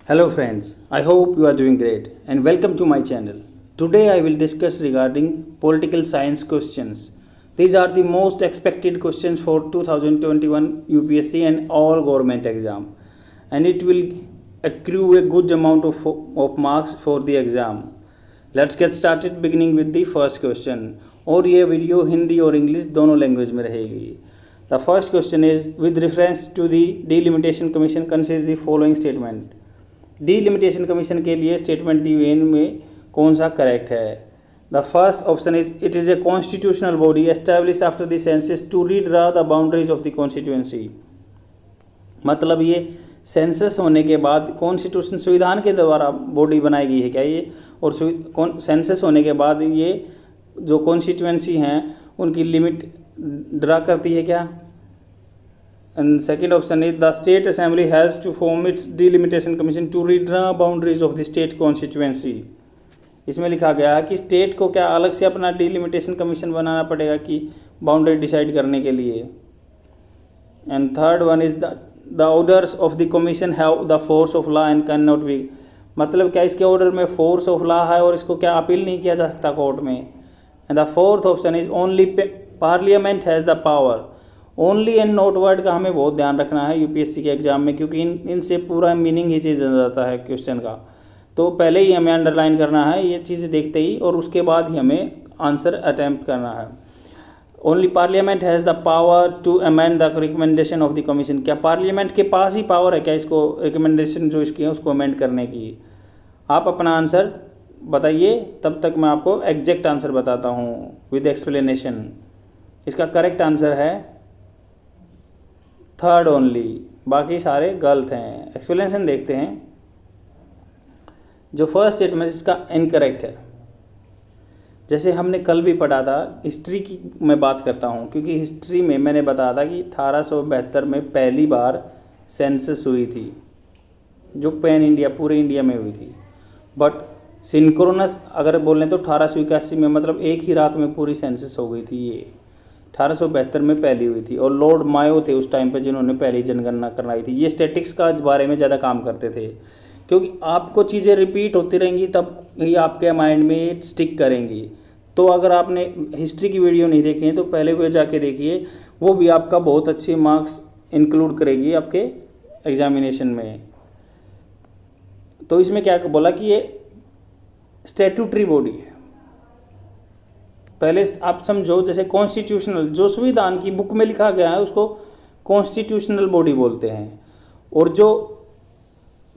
Hello friends, I hope you are doing great and welcome to my channel. Today I will discuss regarding political science questions. These are the most expected questions for 2021 UPSC and all government exam, and it will accrue a good amount of marks for the exam. Let's get started beginning with the first question. और ये video Hindi और English दोनों language में रहेगी. The first question is with reference to the delimitation commission consider the following statement. Delimitation commission के लिए statement दी हुई में कौन सा करेक्ट है. The first option is it is a constitutional body establish after the census to redraw the boundaries of the constituency. मतलब ये census होने के बाद कॉन्स्टिट्यूशन संविधान के द्वारा बॉडी बनाई गई है क्या ये, और सेंसस होने के बाद ये जो कॉन्स्टिट्यूएंसी हैं उनकी लिमिट ड्रा करती है क्या. And second option is the state assembly has to form its delimitation commission to redraw boundaries of the state constituency. इसमें लिखा गया है कि स्टेट को क्या अलग से अपना डिलिमिटेशन कमीशन बनाना पड़ेगा कि बाउंड्री डिसाइड करने के लिए. And third one is the orders of the commission have the force of law and can not be. मतलब क्या इसके ऑर्डर में फोर्स ऑफ लॉ है और इसको क्या अपील नहीं किया जा सकता कोर्ट में. And the fourth option is only parliament has the power. Only and note word का हमें बहुत ध्यान रखना है यूपीएससी के एग्जाम में, क्योंकि इनसे पूरा मीनिंग ही चेंज हो जाता है क्वेश्चन का. तो पहले ही हमें अंडरलाइन करना है ये चीज़ें देखते ही, और उसके बाद ही हमें आंसर अटैम्प्ट करना है. Only parliament has the power to amend the recommendation of the commission. क्या पार्लियामेंट के पास ही पावर है क्या इसको रिकमेंडेशन जो इसकी है उसको अमेंड करने की. आप अपना आंसर बताइए, तब तक मैं आपको एग्जैक्ट आंसर बताता हूँ विद एक्सप्लेनेशन. इसका करेक्ट आंसर है थर्ड ओनली, बाकी सारे गलत हैं. एक्सप्लेनेशन देखते हैं. जो फर्स्ट स्टेटमेंट इसका इनकरेक्ट है. जैसे हमने कल भी पढ़ा था, हिस्ट्री की मैं बात करता हूँ, क्योंकि हिस्ट्री में मैंने बताया था कि 1872 में पहली बार सेंसस हुई थी जो पैन इंडिया पूरे इंडिया में हुई थी. बट सिंक्रोनस अगर बोलें तो 1881 में, मतलब एक ही रात में पूरी सेंसस हो गई थी. ये 1872 में पहली हुई थी और लॉर्ड मायो थे उस टाइम पे जिन्होंने पहली जनगणना करवाई थी. ये स्टैटिक्स का बारे में ज़्यादा काम करते थे, क्योंकि आपको चीज़ें रिपीट होती रहेंगी तब ही आपके माइंड में स्टिक करेंगी. तो अगर आपने हिस्ट्री की वीडियो नहीं देखी है तो पहले वो जाके देखिए, वो भी आपका बहुत अच्छे मार्क्स इंक्लूड करेगी आपके एग्जामिनेशन में. तो इसमें क्या बोला कि ये स्टैट्यूटरी बॉडी है. पहले आप समझो, जैसे कॉन्स्टिट्यूशनल जो संविधान की बुक में लिखा गया है उसको कॉन्स्टिट्यूशनल बॉडी बोलते हैं, और जो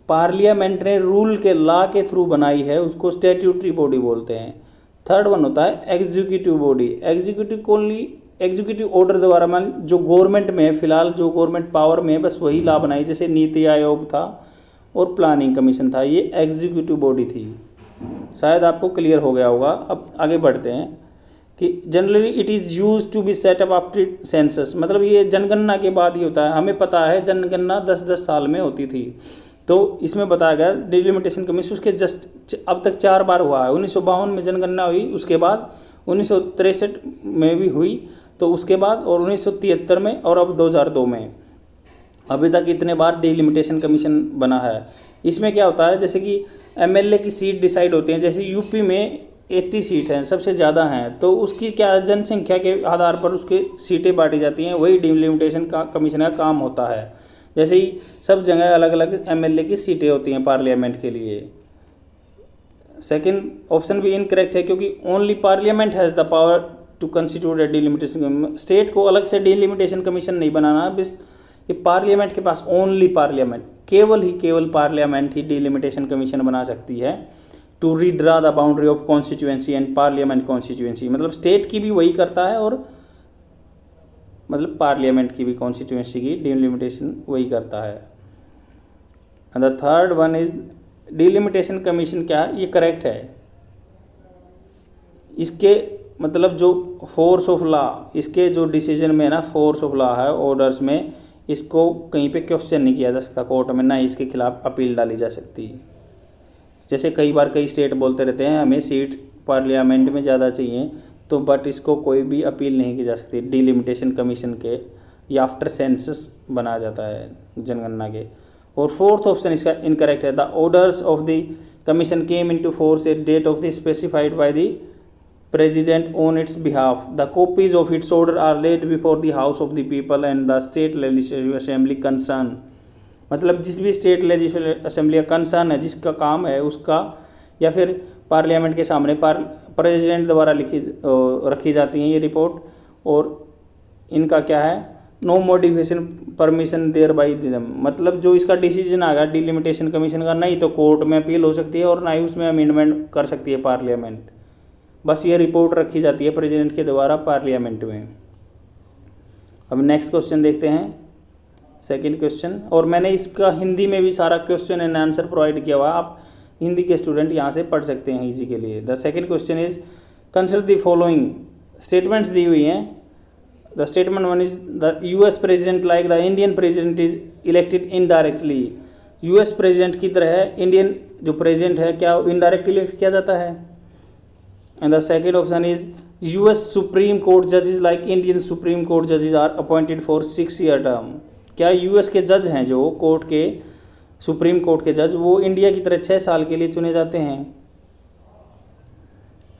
पार्लियामेंट ने रूल के लॉ के थ्रू बनाई है उसको स्टैट्यूटरी बॉडी बोलते हैं. थर्ड वन होता है एग्जीक्यूटिव बॉडी. एग्जीक्यूटिव ऑर्डर द्वारा मान जो गवर्नमेंट में है, फिलहाल जो गवर्नमेंट पावर में है बस वही लॉ बनाई. जैसे नीति आयोग था और प्लानिंग कमीशन था, ये एग्जीक्यूटिव बॉडी थी. शायद आपको क्लियर हो गया होगा. अब आगे बढ़ते हैं कि generally it is use to be setup after census. मतलब ये जनगणना के बाद ही होता है. हमें पता है जनगणना 10-10 साल में होती थी. तो इसमें बताया गया डिलिमिटेशन कमीशन उसके जस्ट अब तक 4 बार हुआ है. 1952 में जनगणना हुई, उसके बाद 1963 में भी हुई, तो उसके बाद और 1973 में और अब 2002 में. अभी तक इतने बार डिलिमिटेशन कमीशन बना है. इसमें क्या होता है, जैसे कि एमएलए की सीट डिसाइड होती हैं. जैसे यूपी में 80 सीट हैं, सबसे ज़्यादा हैं, तो उसकी क्या जनसंख्या के आधार पर उसके सीटें बांटी जाती हैं. वही डिलिमिटेशन का कमीशन का काम होता है. जैसे ही सब जगह अलग अलग एमएलए की सीटें होती हैं पार्लियामेंट के लिए. सेकंड ऑप्शन भी इनकरेक्ट है, क्योंकि only parliament has the power to constitute a delimitation. State को अलग से डिलिमिटेशन कमीशन नहीं बनाना, बस ये पार्लियामेंट के पास ओनली पार्लियामेंट, केवल पार्लियामेंट ही डिलिमिटेशन कमीशन बना सकती है to redraw the boundary of constituency and parliament constituency. मतलब स्टेट की भी वही करता है और मतलब पार्लियामेंट की भी कॉन्स्टिट्यूएंसी की डिलिमिटेशन वही करता है. And the third one is delimitation commission क्या है, ये करेक्ट है. इसके मतलब जो फोर्स ऑफ लॉ, इसके जो डिसीजन में ना फोर्स ऑफ लॉ है ऑर्डर्स में, इसको कहीं पे क्वेश्चन नहीं किया जा सकता कोर्ट में, ना इसके खिलाफ अपील डाली जा सकती. जैसे कई बार कई स्टेट बोलते रहते हैं हमें सीट पार्लियामेंट में ज़्यादा चाहिए, तो बट इसको कोई भी अपील नहीं की जा सकती डिलिमिटेशन कमीशन के, या आफ्टर सेंसस बनाया जाता है जनगणना के. और फोर्थ ऑप्शन इसका इनकरेक्ट है, the orders of the commission came into force at date of the specified by the president on its behalf, the copies of its order are laid before the house of the people and the state legislative assembly concern. मतलब जिस भी state legislative assembly का concern है, जिसका काम है उसका, या फिर पार्लियामेंट के सामने प्रेसिडेंट द्वारा रखी जाती हैं ये रिपोर्ट, और इनका क्या है, no modification permission there by them, मतलब जो इसका डिसीजन आएगा डिलिमिटेशन कमीशन का, नहीं तो कोर्ट में अपील हो सकती है और ना ही उसमें अमेंडमेंट कर सकती है पार्लियामेंट, बस ये रिपोर्ट रखी जाती है प्रेसिडेंट के द्वारा पार्लियामेंट में। अब नेक्स्ट क्वेश्चन देखते हैं, सेकंड क्वेश्चन, और मैंने इसका हिंदी में भी सारा क्वेश्चन एंड आंसर प्रोवाइड किया हुआ, आप हिंदी के स्टूडेंट यहाँ से पढ़ सकते हैं इजी के लिए। The second question is consider the following, statements दी हुई हैं। The statement one is the US president like the Indian president is elected indirectly, US president की तरह इंडियन जो प्रेसिडेंट है क्या इनडायरेक्ट इलेक्ट किया जाता है। And the second option is US supreme court जजेस लाइक इंडियन सुप्रीम कोर्ट जजेस are appointed for 6 year term, क्या यूएस के जज हैं जो कोर्ट के, सुप्रीम कोर्ट के जज, वो इंडिया की तरह 6 साल के लिए चुने जाते हैं।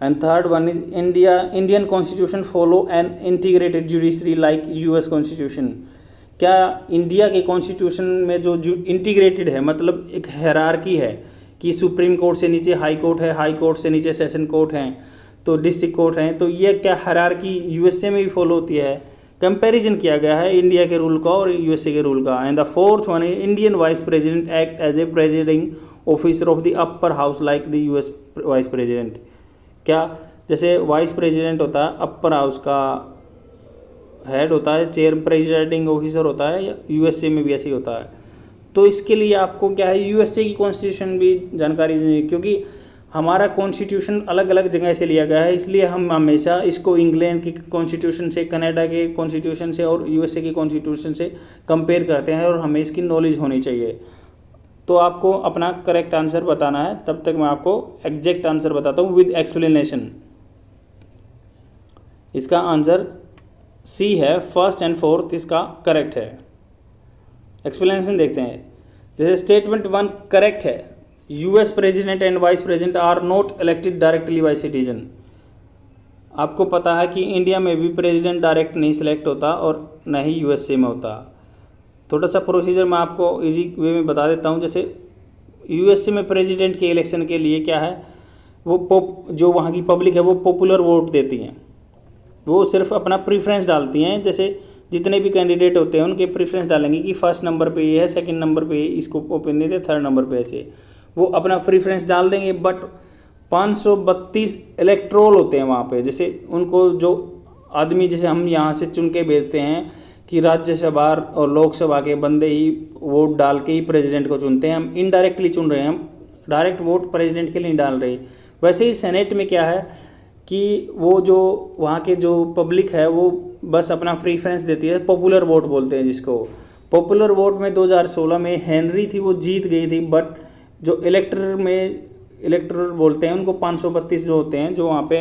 And third one is Indian constitution follow an integrated judiciary like US constitution, क्या इंडिया के कॉन्स्टिट्यूशन में जो इंटीग्रेटेड है, मतलब एक हायरार्की है कि सुप्रीम कोर्ट से नीचे हाई कोर्ट है, हाई कोर्ट से नीचे सेशन कोर्ट हैं, तो डिस्ट्रिक्ट कोर्ट हैं, तो ये क्या हायरार्की यूएसए में भी फॉलो होती है। कंपैरिजन किया गया है इंडिया के रूल का और यूएसए के रूल का। And the fourth one is Indian vice president act as a presiding officer of the upper house like the US vice president, क्या जैसे वाइस प्रेसिडेंट होता है अपर हाउस का हेड होता है, चेयर प्रेसिडिंग ऑफिसर होता है, यूएसए में भी ऐसे ही होता है। तो इसके लिए आपको क्या है, यूएसए की कॉन्स्टिट्यूशन भी जानकारी देनी, क्योंकि हमारा कॉन्स्टिट्यूशन अलग अलग जगह से लिया गया है, इसलिए हम हमेशा इसको इंग्लैंड की कॉन्स्टिट्यूशन से, कनाडा के कॉन्स्टिट्यूशन से और यूएसए की कॉन्स्टिट्यूशन से कंपेयर करते हैं, और हमें इसकी नॉलेज होनी चाहिए। तो आपको अपना करेक्ट आंसर बताना है, तब तक मैं आपको एग्जैक्ट आंसर बताता हूँ विद एक्सप्लेनेशन। इसका आंसर सी है, फर्स्ट एंड फोर्थ इसका करेक्ट है। एक्सप्लेनेशन देखते हैं। जैसे स्टेटमेंट 1 करेक्ट है, US president and vice president are not elected directly by citizen. आपको पता है कि इंडिया में भी प्रेसिडेंट डायरेक्ट नहीं सिलेक्ट होता और न ही यूएसए में होता। थोड़ा सा प्रोसीजर मैं आपको इजी वे में बता देता हूँ। जैसे यूएसए में प्रेसिडेंट के इलेक्शन के लिए क्या है, वो जो वहाँ की पब्लिक है वो पॉपुलर वोट देती हैं, वो सिर्फ अपना प्रीफरेंस डालती हैं। जैसे जितने भी कैंडिडेट होते हैं उनके प्रीफरेंस डालेंगे कि फर्स्ट नंबर पे ये है, सेकंड नंबर पे इसको ओपन दे, थर्ड नंबर पे ऐसे वो अपना प्रीफरेंस डाल देंगे। बट 532 इलेक्ट्रोल होते हैं वहाँ पे, जैसे उनको जो आदमी, जैसे हम यहाँ से चुन के भेजते हैं कि राज्यसभा और लोकसभा के बंदे ही वोट डाल के ही प्रेसिडेंट को चुनते हैं, हम इनडायरेक्टली चुन रहे हैं, हम डायरेक्ट वोट प्रेसिडेंट के लिए नहीं डाल रहे। वैसे ही सेनेट में क्या है कि वो जो वहाँ के जो पब्लिक है वो बस अपना प्रीफरेंस देती है, पॉपुलर वोट बोलते हैं जिसको। पॉपुलर वोट में 2016 में हेनरी थी, वो जीत गई थी, बट जो इलेक्टर बोलते हैं उनको 532 जो होते हैं, जो वहाँ पे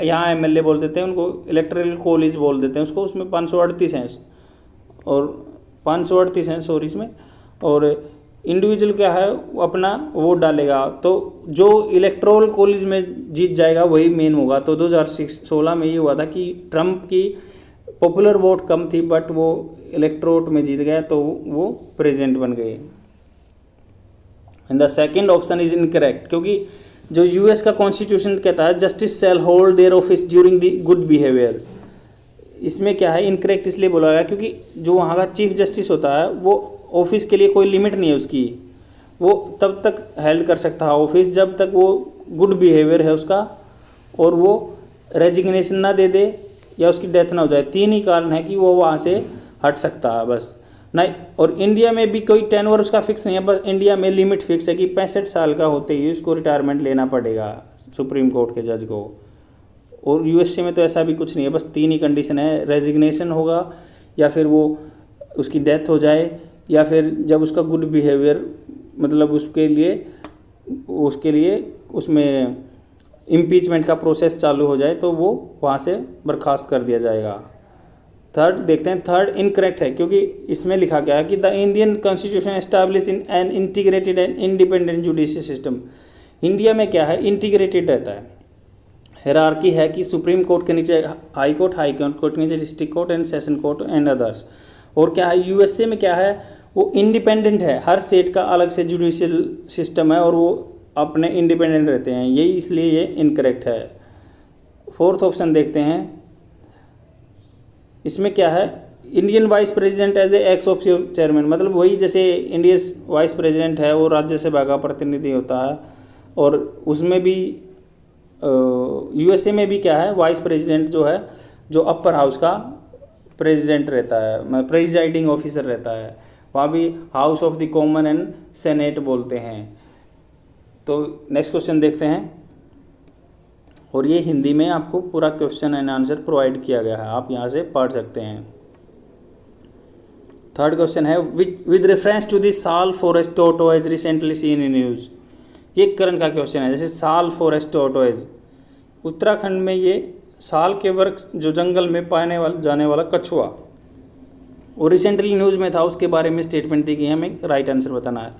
यहाँ एमएलए बोल देते हैं उनको, इलेक्टरल कॉलेज बोल देते हैं उसको, उसमें 538 हैं और 538 हैं सॉरी इसमें। और इंडिविजुअल क्या है वो अपना वोट डालेगा, तो जो इलेक्टोरल कॉलेज में जीत जाएगा वही मेन होगा। तो 2016 में ये हुआ था कि ट्रम्प की पॉपुलर वोट कम थी बट वो इलेक्टोरेट में जीत गया, तो वो प्रेसिडेंट बन गए। And the second option is incorrect, क्योंकि जो यूएस का कॉन्स्टिट्यूशन कहता है justice shall hold their office during the good behaviour, इसमें क्या है इनकरेक्ट इसलिए बोला गया क्योंकि जो वहाँ का चीफ जस्टिस होता है वो ऑफिस के लिए कोई लिमिट नहीं है उसकी, वो तब तक हेल्ड कर सकता है ऑफिस जब तक वो गुड बिहेवियर है उसका, और वो रेजिग्नेशन ना दे दे या उसकी डेथ ना हो जाए। 3 ही कारण है कि वो वहाँ से हट सकता है बस नहीं। और इंडिया में भी कोई टेन्योर उसका फिक्स नहीं है, बस इंडिया में लिमिट फिक्स है कि 65 साल का होते ही उसको रिटायरमेंट लेना पड़ेगा सुप्रीम कोर्ट के जज को। और यूएसए में तो ऐसा भी कुछ नहीं है, बस 3 ही कंडीशन है, रेजिग्नेशन होगा या फिर वो उसकी डेथ हो जाए या फिर जब उसका गुड बिहेवियर मतलब उसके लिए उसमें इम्पीचमेंट का प्रोसेस चालू हो जाए तो वो वहाँ से बर्खास्त कर दिया जाएगा। थर्ड देखते हैं, थर्ड इनकरेक्ट है क्योंकि इसमें लिखा गया है कि the Indian constitution establish in an integrated and independent judicial system. India में क्या है, इंटीग्रेटेड रहता है, हायरार्की है कि सुप्रीम कोर्ट के नीचे हाई कोर्ट के नीचे district court and session court and others. और क्या है, यूएसए में क्या है, वो इंडिपेंडेंट है, हर स्टेट का अलग से जुडिशियल सिस्टम है और वो अपने इंडिपेंडेंट रहते हैं, यही इसलिए ये इनकरेक्ट है। फोर्थ ऑप्शन देखते हैं, इसमें क्या है, Indian vice president as a ex officio chairman, मतलब वही जैसे इंडियन वाइस प्रेसिडेंट है वो राज्यसभा का प्रतिनिधि होता है, और उसमें भी यूएसए में भी क्या है, वाइस प्रेसिडेंट जो है, जो अपर हाउस का प्रेसिडेंट रहता है, प्रेसिडाइडिंग ऑफिसर रहता है, वहाँ भी house of the common and senate बोलते हैं। तो नेक्स्ट क्वेश्चन देखते हैं, और ये हिंदी में आपको पूरा क्वेश्चन एंड आंसर प्रोवाइड किया गया है, आप यहाँ से पढ़ सकते हैं। थर्ड क्वेश्चन है, विद रेफरेंस टू द साल forest tortoise recently seen in news. ये करंट का क्वेश्चन है, जैसे साल फॉरेस्ट टोटोइज, उत्तराखंड में ये साल के वर्ग जो जंगल में जाने वाला कछुआ, और रिसेंटली न्यूज़ में था, उसके बारे में स्टेटमेंट दी गई है, हमें राइट आंसर बताना है।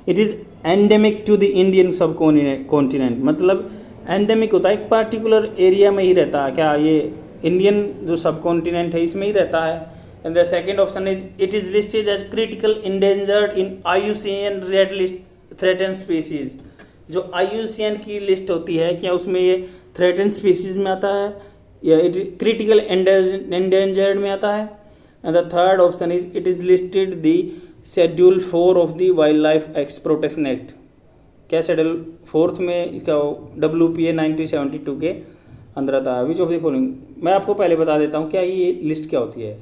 It is endemic to the Indian subcontinent, मतलब एंडेमिक होता है, एक पार्टिकुलर एरिया में ही रहता है, क्या ये इंडियन जो सब कॉन्टिनेंट है इसमें ही रहता है। And the second option is, it is listed as critical endangered in IUCN red list threaten species. जो IUCN की लिस्ट होती है, क्या उसमें ये थ्रेटन स्पीसीज में आता है या क्रिटिकल एंडेंजर्ड में आता है। And the third option is, it is listed the schedule 4 of the wild life protection act. क्या शेड्यूल 4 में इसका WPA 1972 के अंदर आता है। विच ऑफ द फॉलोइंग, मैं आपको पहले बता देता हूँ क्या ये लिस्ट क्या होती है।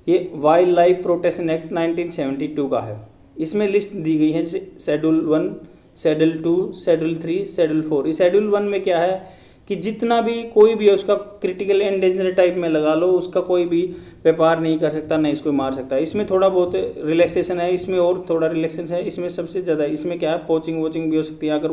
ये वाइल्ड लाइफ प्रोटेक्शन एक्ट 1972 का है, इसमें लिस्ट दी गई है शेड्यूल 1, शेड्यूल 2, शेड्यूल 3, शेड्यूल 4। इस शेड्यूल 1 में क्या है कि जितना भी कोई भी है उसका क्रिटिकल एंडेंजर टाइप में लगा लो, उसका कोई भी व्यापार नहीं कर सकता, नहीं इसको मार सकता। इसमें थोड़ा बहुत रिलैक्सेशन है, इसमें और थोड़ा रिलैक्सेशन है, इसमें सबसे ज़्यादा इसमें क्या है, पोचिंग वोचिंग भी हो सकती है अगर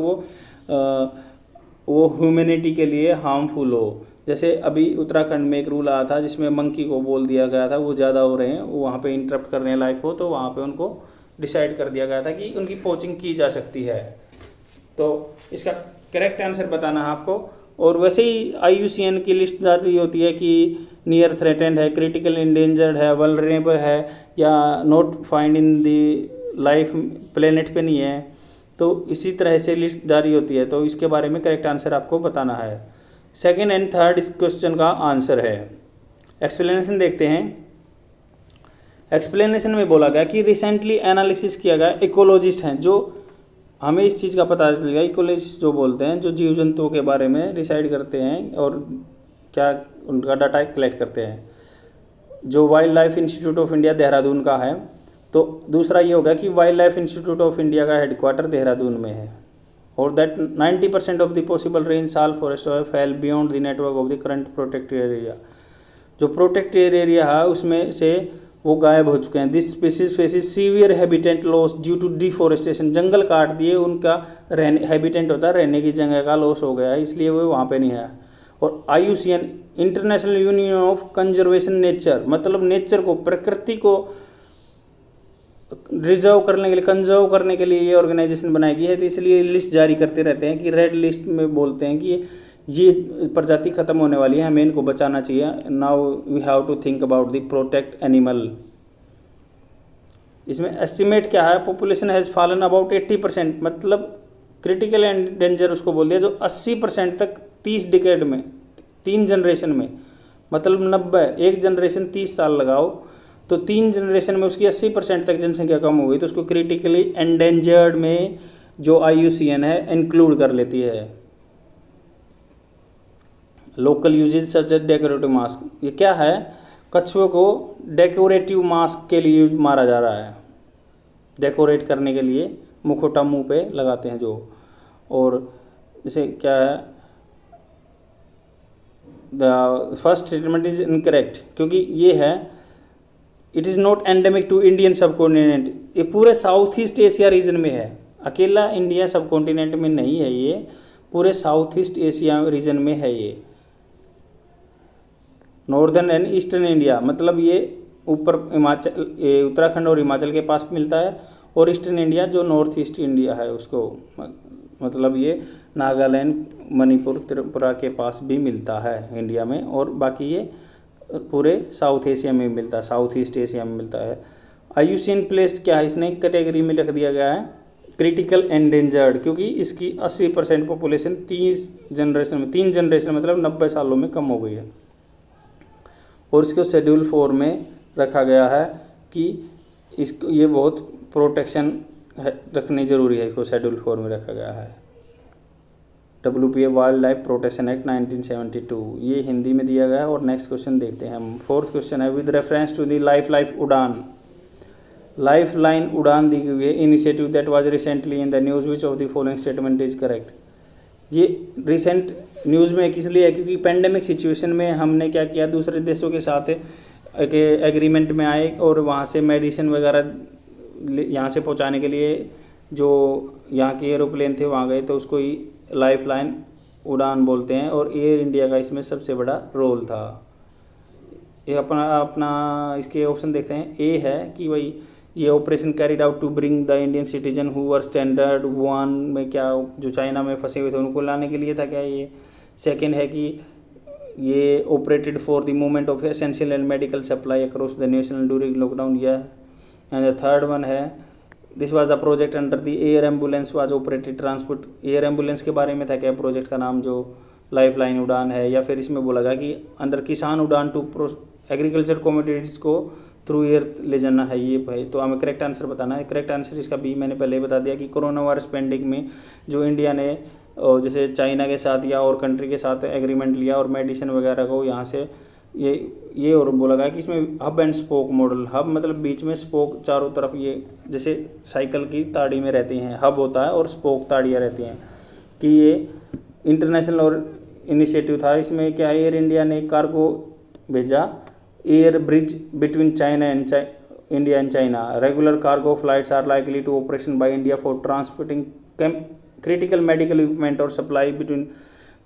वो ह्यूमैनिटी के लिए हार्मफुल हो। जैसे अभी उत्तराखंड में एक रूल आया था जिसमें मंकी को बोल दिया गया था वो ज़्यादा हो रहे हैं, वो वहाँ पे इंटरप्ट कर रहे हैं लाइफ को, तो वहाँ पे उनको डिसाइड कर दिया गया था कि उनकी पोचिंग की जा सकती है। तो इसका करेक्ट आंसर बताना है आपको। और वैसे ही IUCN की लिस्ट जारी होती है कि नियर थ्रेटेंड है, क्रिटिकल इंडेंजर्ड है, वल्नरेबल है, या not find in the life planet पे नहीं है, तो इसी तरह से लिस्ट जारी होती है। तो इसके बारे में करेक्ट आंसर आपको बताना है। सेकेंड एंड थर्ड इस क्वेश्चन का आंसर है। एक्सप्लेनेशन देखते हैं। एक्सप्लेनेशन में बोला गया कि रिसेंटली एनालिसिस किया गया, इकोलॉजिस्ट हैं जो हमें इस चीज़ का पता चल गया, इकोलॉजिस्ट जो बोलते हैं जो जीव जंतुओं के बारे में डिसाइड करते हैं और क्या उनका डाटा कलेक्ट करते हैं, जो wild life institute of India Dehradun का है। तो दूसरा ये होगा कि wild life institute of India का हेडक्वार्टर देहरादून में है, और that 90% of the possible range sal forest fell beyond the network of the current protected area. जो प्रोटेक्टेड एरिया है उसमें से वो गायब हो चुके हैं। This species faces severe habitat loss due to deforestation. जंगल काट दिए, उनका हैबिटेट होता है रहने की जगह का लॉस हो गया है, इसलिए वो वहाँ पे नहीं है। और IUCN international union of conservation nature, मतलब नेचर को, प्रकृति को रिजर्व करने के लिए, कंजर्व करने के लिए ये ऑर्गेनाइजेशन बनाई गई है। तो इसलिए लिस्ट जारी करते रहते हैं कि रेड लिस्ट में बोलते हैं कि ये प्रजाति खत्म होने वाली है, हमें इनको बचाना चाहिए। Now we have to think about the protect animal. इसमें एस्टिमेट क्या है, पॉपुलेशन हैज़ फॉलन अबाउट 80%, मतलब क्रिटिकल एंडेंजर उसको बोल दिया जो 80% तक 30 डिकेड में, 3 जनरेशन में, मतलब 90, एक जनरेशन 30 साल लगाओ तो 3 जनरेशन में उसकी 80% तक जनसंख्या कम हो गई, तो उसको क्रिटिकली एंडेंजर्ड में जो IUCN है इंक्लूड कर लेती है। Local usages such as decorative mask, ये क्या है, कछुए को डेकोरेटिव मास्क के लिए मारा जा रहा है, डेकोरेट करने के लिए मुखौटा मुंह पे लगाते हैं जो। और जैसे क्या है, the first statement is incorrect, क्योंकि ये है it is not endemic to Indian subcontinent, ये पूरे साउथ ईस्ट एशिया रीजन में है, अकेला इंडिया सब कॉन्टिनेंट में नहीं है, ये पूरे साउथ ईस्ट एशिया रीजन में है ये। नॉर्दर्न एंड ईस्टर्न इंडिया, मतलब ये ऊपर हिमाचल, ये उत्तराखंड और हिमाचल के पास मिलता है, और ईस्टर्न इंडिया जो नॉर्थ ईस्ट इंडिया है उसको, मतलब ये नागालैंड, मणिपुर, त्रिपुरा के पास भी मिलता है इंडिया में, और बाकी ये पूरे साउथ एशिया में मिलता है, साउथ ईस्ट एशिया में मिलता है। आईयूसीएन प्लेस्ड क्या है, इसने कैटेगरी में लिख दिया गया है क्रिटिकल एंडेंजर्ड, क्योंकि इसकी 80% पॉपुलेशन 3 जनरेशन मतलब 90 सालों में कम हो गई है, और इसको शेड्यूल 4 में रखा गया है कि इसको ये बहुत प्रोटेक्शन रखनी ज़रूरी है, इसको शेड्यूल 4 में रखा गया है। WPA wild life protection act 1972, ये हिंदी में दिया गया है। और नेक्स्ट क्वेश्चन देखते हैं हम। 4th क्वेश्चन है, with reference to the life Udan, lifeline Udan दी गई है initiative that was recently in the news, which of the following statement is correct. ये रिसेंट न्यूज़ में इसलिए है क्योंकि पेंडेमिक सिचुएशन में हमने क्या किया, दूसरे देशों के साथ एक एग्रीमेंट में आए और वहाँ से मेडिसिन वगैरह यहाँ से पहुँचाने के लिए जो यहाँ के एरोप्लेन थे वहाँ गए, तो उसको ही लाइफ लाइन उड़ान बोलते हैं, और एयर इंडिया का इसमें सबसे बड़ा रोल था। ये अपना इसके ऑप्शन देखते हैं। ए है कि भाई ये operation carried out to bring the Indian citizen who were stranded Wuhan में, क्या जो चाइना में फंसे हुए थे उनको लाने के लिए था क्या ये। सेकेंड है कि ये operated for the movement of essential and medical supply across the national during lockdown, यह। एंड द थर्ड वन है this was the project under the air ambulance was operated transport, air ambulance के बारे में था क्या project का नाम जो लाइफ लाइन उड़ान है, या फिर इसमें बोला गया कि अंडर किसान उड़ान टू एग्रीकल्चर कमोडिटीज़ को थ्रू एयर ले जाना है ये भाई। तो हमें करेक्ट आंसर बताना है। करेक्ट आंसर इसका बी, मैंने पहले ही बता दिया कि कोरोना वायरस पेंडेमिक में जो इंडिया ने जैसे चाइना के साथ या और कंट्री के साथ एग्रीमेंट लिया और मेडिसिन वगैरह को यहाँ से ये और बोला गया कि इसमें hub and spoke model, hub मतलब बीच में, स्पोक चारों तरफ, ये जैसे साइकिल की ताड़ी में रहती हैं, हब होता है और स्पोक ताड़ियाँ रहती हैं, कि ये इंटरनेशनल और इनिशिएटिव था। इसमें क्या है, एयर इंडिया ने कार्गो भेजा, air bridge between China and India and China, regular cargo flights are likely to operation by India for transporting critical medical equipment और सप्लाई बिटवीन,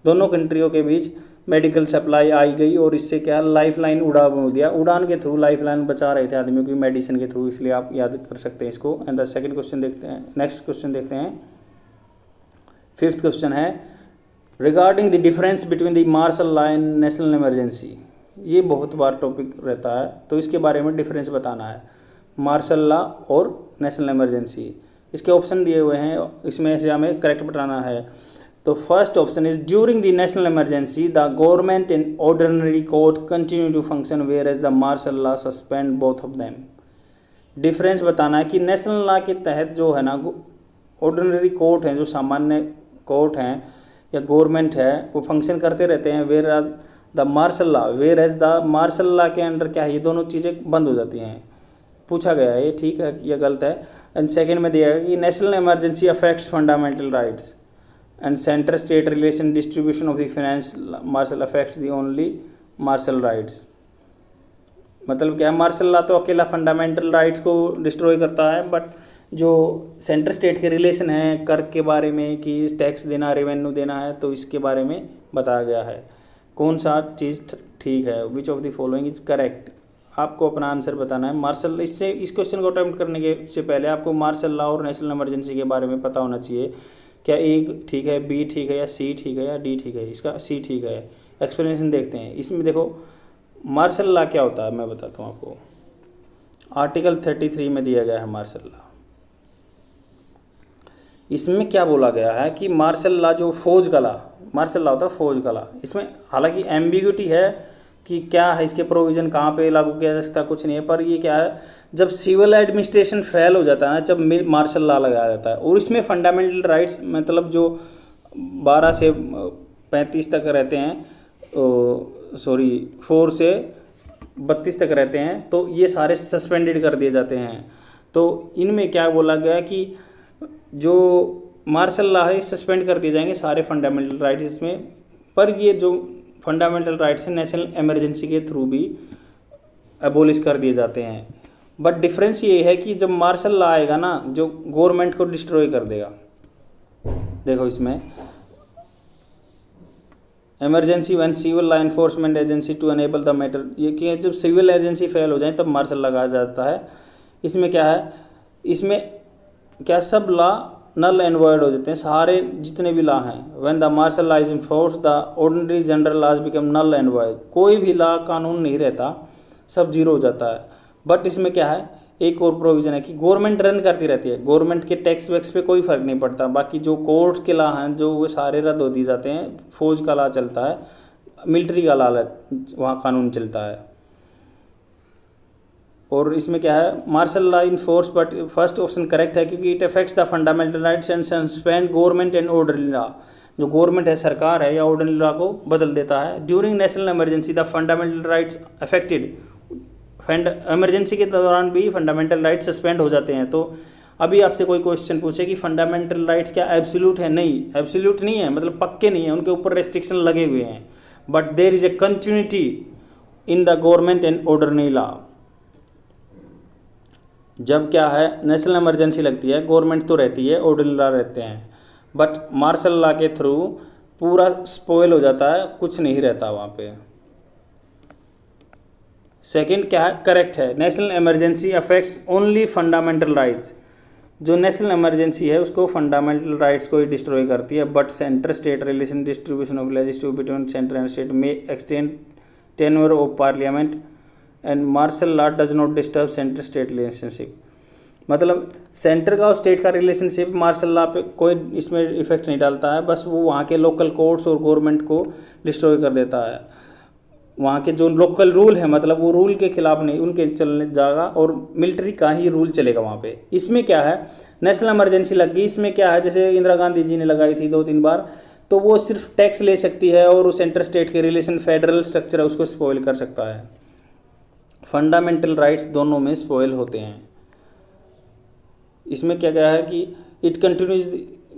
दोनों कंट्रियों के बीच मेडिकल सप्लाई आई गई, और इससे क्या लाइफ लाइन उड़ान हो दिया, उड़ान के थ्रू लाइफ लाइन बचा रहे थे आदमियों की मेडिसिन के थ्रू, इसलिए आप याद कर सकते हैं इसको। एंड द सेकंड क्वेश्चन देखते हैं, नेक्स्ट क्वेश्चन देखते हैं। 5th क्वेश्चन है regarding the difference between the martial law and national emergency, ये बहुत बार टॉपिक रहता है, तो इसके बारे में डिफरेंस बताना है, मार्शल लॉ और नेशनल इमरजेंसी। इसके ऑप्शन दिए हुए हैं, इसमें से हमें करेक्ट बताना है। तो first option is during the national emergency the government and ordinary court continue to function whereas the martial law suspend both of them. Difference बताना है कि नेशनल लॉ के तहत जो है ना, ऑर्डिनरी कोर्ट हैं, जो सामान्य कोर्ट हैं या गवर्नमेंट है, वो फंक्शन करते रहते हैं, whereas the martial law, whereas the martial law के अंडर क्या है, ये दोनों चीज़ें बंद हो जाती हैं। पूछा गया है ये, ठीक है या गलत है। एंड सेकेंड में दिया गया कि national emergency affects fundamental rights and centre state relation distribution of the finance, martial affects the only martial rights. मतलब क्या है, मार्शल लॉ तो अकेला फंडामेंटल राइट्स को डिस्ट्रॉय करता है, बट जो सेंटर स्टेट के रिलेशन है, कर के बारे में कि टैक्स देना, रेवेन्यू देना है, तो इसके बारे में बताया गया है। कौन सा चीज़ ठीक है, विच of the following is correct, आपको अपना आंसर बताना है। मार्शल, इससे इस क्वेश्चन को अटेम्प्ट करने के से पहले आपको मार्शल लॉ और नेशनल इमरजेंसी के बारे में पता होना चाहिए। क्या ए ठीक है, बी ठीक है, या सी ठीक है, या डी ठीक है। इसका सी ठीक है। एक्सप्लेनेशन देखते हैं। इसमें देखो मार्शल लॉ क्या होता है, मैं बताता हूँ आपको। आर्टिकल 33 में दिया गया है मार्शल लॉ। इसमें क्या बोला गया है कि मार्शल लॉ जो फौज का लॉ, मार्शल लॉ होता है फौज का लॉ। इसमें हालांकि एम्बिग्यूटी है कि क्या है, इसके प्रोविज़न कहाँ पे लागू किया जा सकता, कुछ नहीं है, पर ये क्या है, जब सिविल एडमिनिस्ट्रेशन फेल हो जाता है ना, जब मार्शल लॉ लगाया जाता है। और इसमें फंडामेंटल राइट्स मतलब जो 12 से 35 तक रहते हैं, 4 से 32 तक रहते हैं, तो ये सारे सस्पेंडेड कर दिए जाते हैं। तो इनमें क्या बोला गया कि जो मार्शल लॉ है सस्पेंड कर दिए जाएंगे सारे फंडामेंटल राइट्स इसमें, पर ये जो फंडामेंटल राइट्स हैं नेशनल इमरजेंसी के थ्रू भी एबोलिश कर दिए जाते हैं। बट डिफरेंस ये है कि जब मार्शल लॉ आएगा ना, जो गवर्नमेंट को डिस्ट्रॉय कर देगा। देखो इसमें emergency one civil law enforcement agency to enable the matter, ये कि जब सिविल एजेंसी फेल हो जाए तब मार्शल लगाया जाता है। इसमें क्या है, इसमें क्या सब लॉ नल एंड वॉइड हो जाते हैं, सारे जितने भी लॉ हैं। When the martial law is in force the ordinary general laws become null and void, कोई भी लॉ कानून नहीं रहता, सब जीरो हो जाता है। बट इसमें क्या है, एक और प्रोविज़न है कि गवर्नमेंट रन करती रहती है, गवर्नमेंट के टैक्स वैक्स पे कोई फ़र्क नहीं पड़ता। बाकी जो कोर्ट के लॉ हैं जो वो सारे रद्द हो दिए जाते हैं, फौज का लॉ चलता है, मिलिट्री का लॉ वहाँ कानून चलता है। और इसमें क्या है, martial law in force, but first option correct है क्योंकि it affects the fundamental rights and suspend government and orderly law, जो गवर्नमेंट है, सरकार है या ऑर्डरली लॉ को बदल देता है। During national emergency the fundamental rights affected, emergency के दौरान भी फंडामेंटल राइट्स सस्पेंड हो जाते हैं। तो अभी आपसे कोई क्वेश्चन पूछे कि फंडामेंटल राइट्स क्या एब्सोल्यूट है, नहीं, एब्सोल्यूट नहीं है, मतलब पक्के नहीं है, उनके ऊपर रेस्ट्रिक्शन लगे हुए हैं। But there is a continuity in the government and orderly law. जब क्या है, नेशनल इमरजेंसी लगती है, गवर्नमेंट तो रहती है, ऑर्डरली लॉ रहते हैं, बट मार्शल लॉ के थ्रू पूरा स्पॉइल हो जाता है, कुछ नहीं रहता वहाँ पे। सेकंड क्या है, करेक्ट है, national emergency affects only fundamental rights, जो नेशनल इमरजेंसी है उसको फंडामेंटल राइट्स को ही डिस्ट्रॉय करती है। But centre state relation distribution of legislative between centre and state में extend tenure of parliament and martial law does not disturb centre state relationship, मतलब centre का और स्टेट का रिलेशनशिप मार्शल लॉ पे कोई इसमें इफेक्ट नहीं डालता है, बस वो वहाँ के लोकल कोर्ट्स और गवर्नमेंट को डिस्ट्रॉय कर देता है। वहाँ के जो लोकल रूल है, मतलब वो रूल के खिलाफ नहीं, उनके चलने जाएगा और मिलिट्री का ही रूल चलेगा वहाँ पे। इसमें क्या है, नेशनल इमरजेंसी लग गई, इसमें क्या है, जैसे इंदिरा गांधी जी ने लगाई थी 2-3 बार, तो वो सिर्फ टैक्स ले सकती है और सेंटर स्टेट के रिलेशन, फेडरल स्ट्रक्चर है, उसको स्पॉइल कर सकता है। फंडामेंटल राइट्स दोनों में स्पॉइल होते हैं। इसमें क्या क्या है कि इट कंटिन्यूज,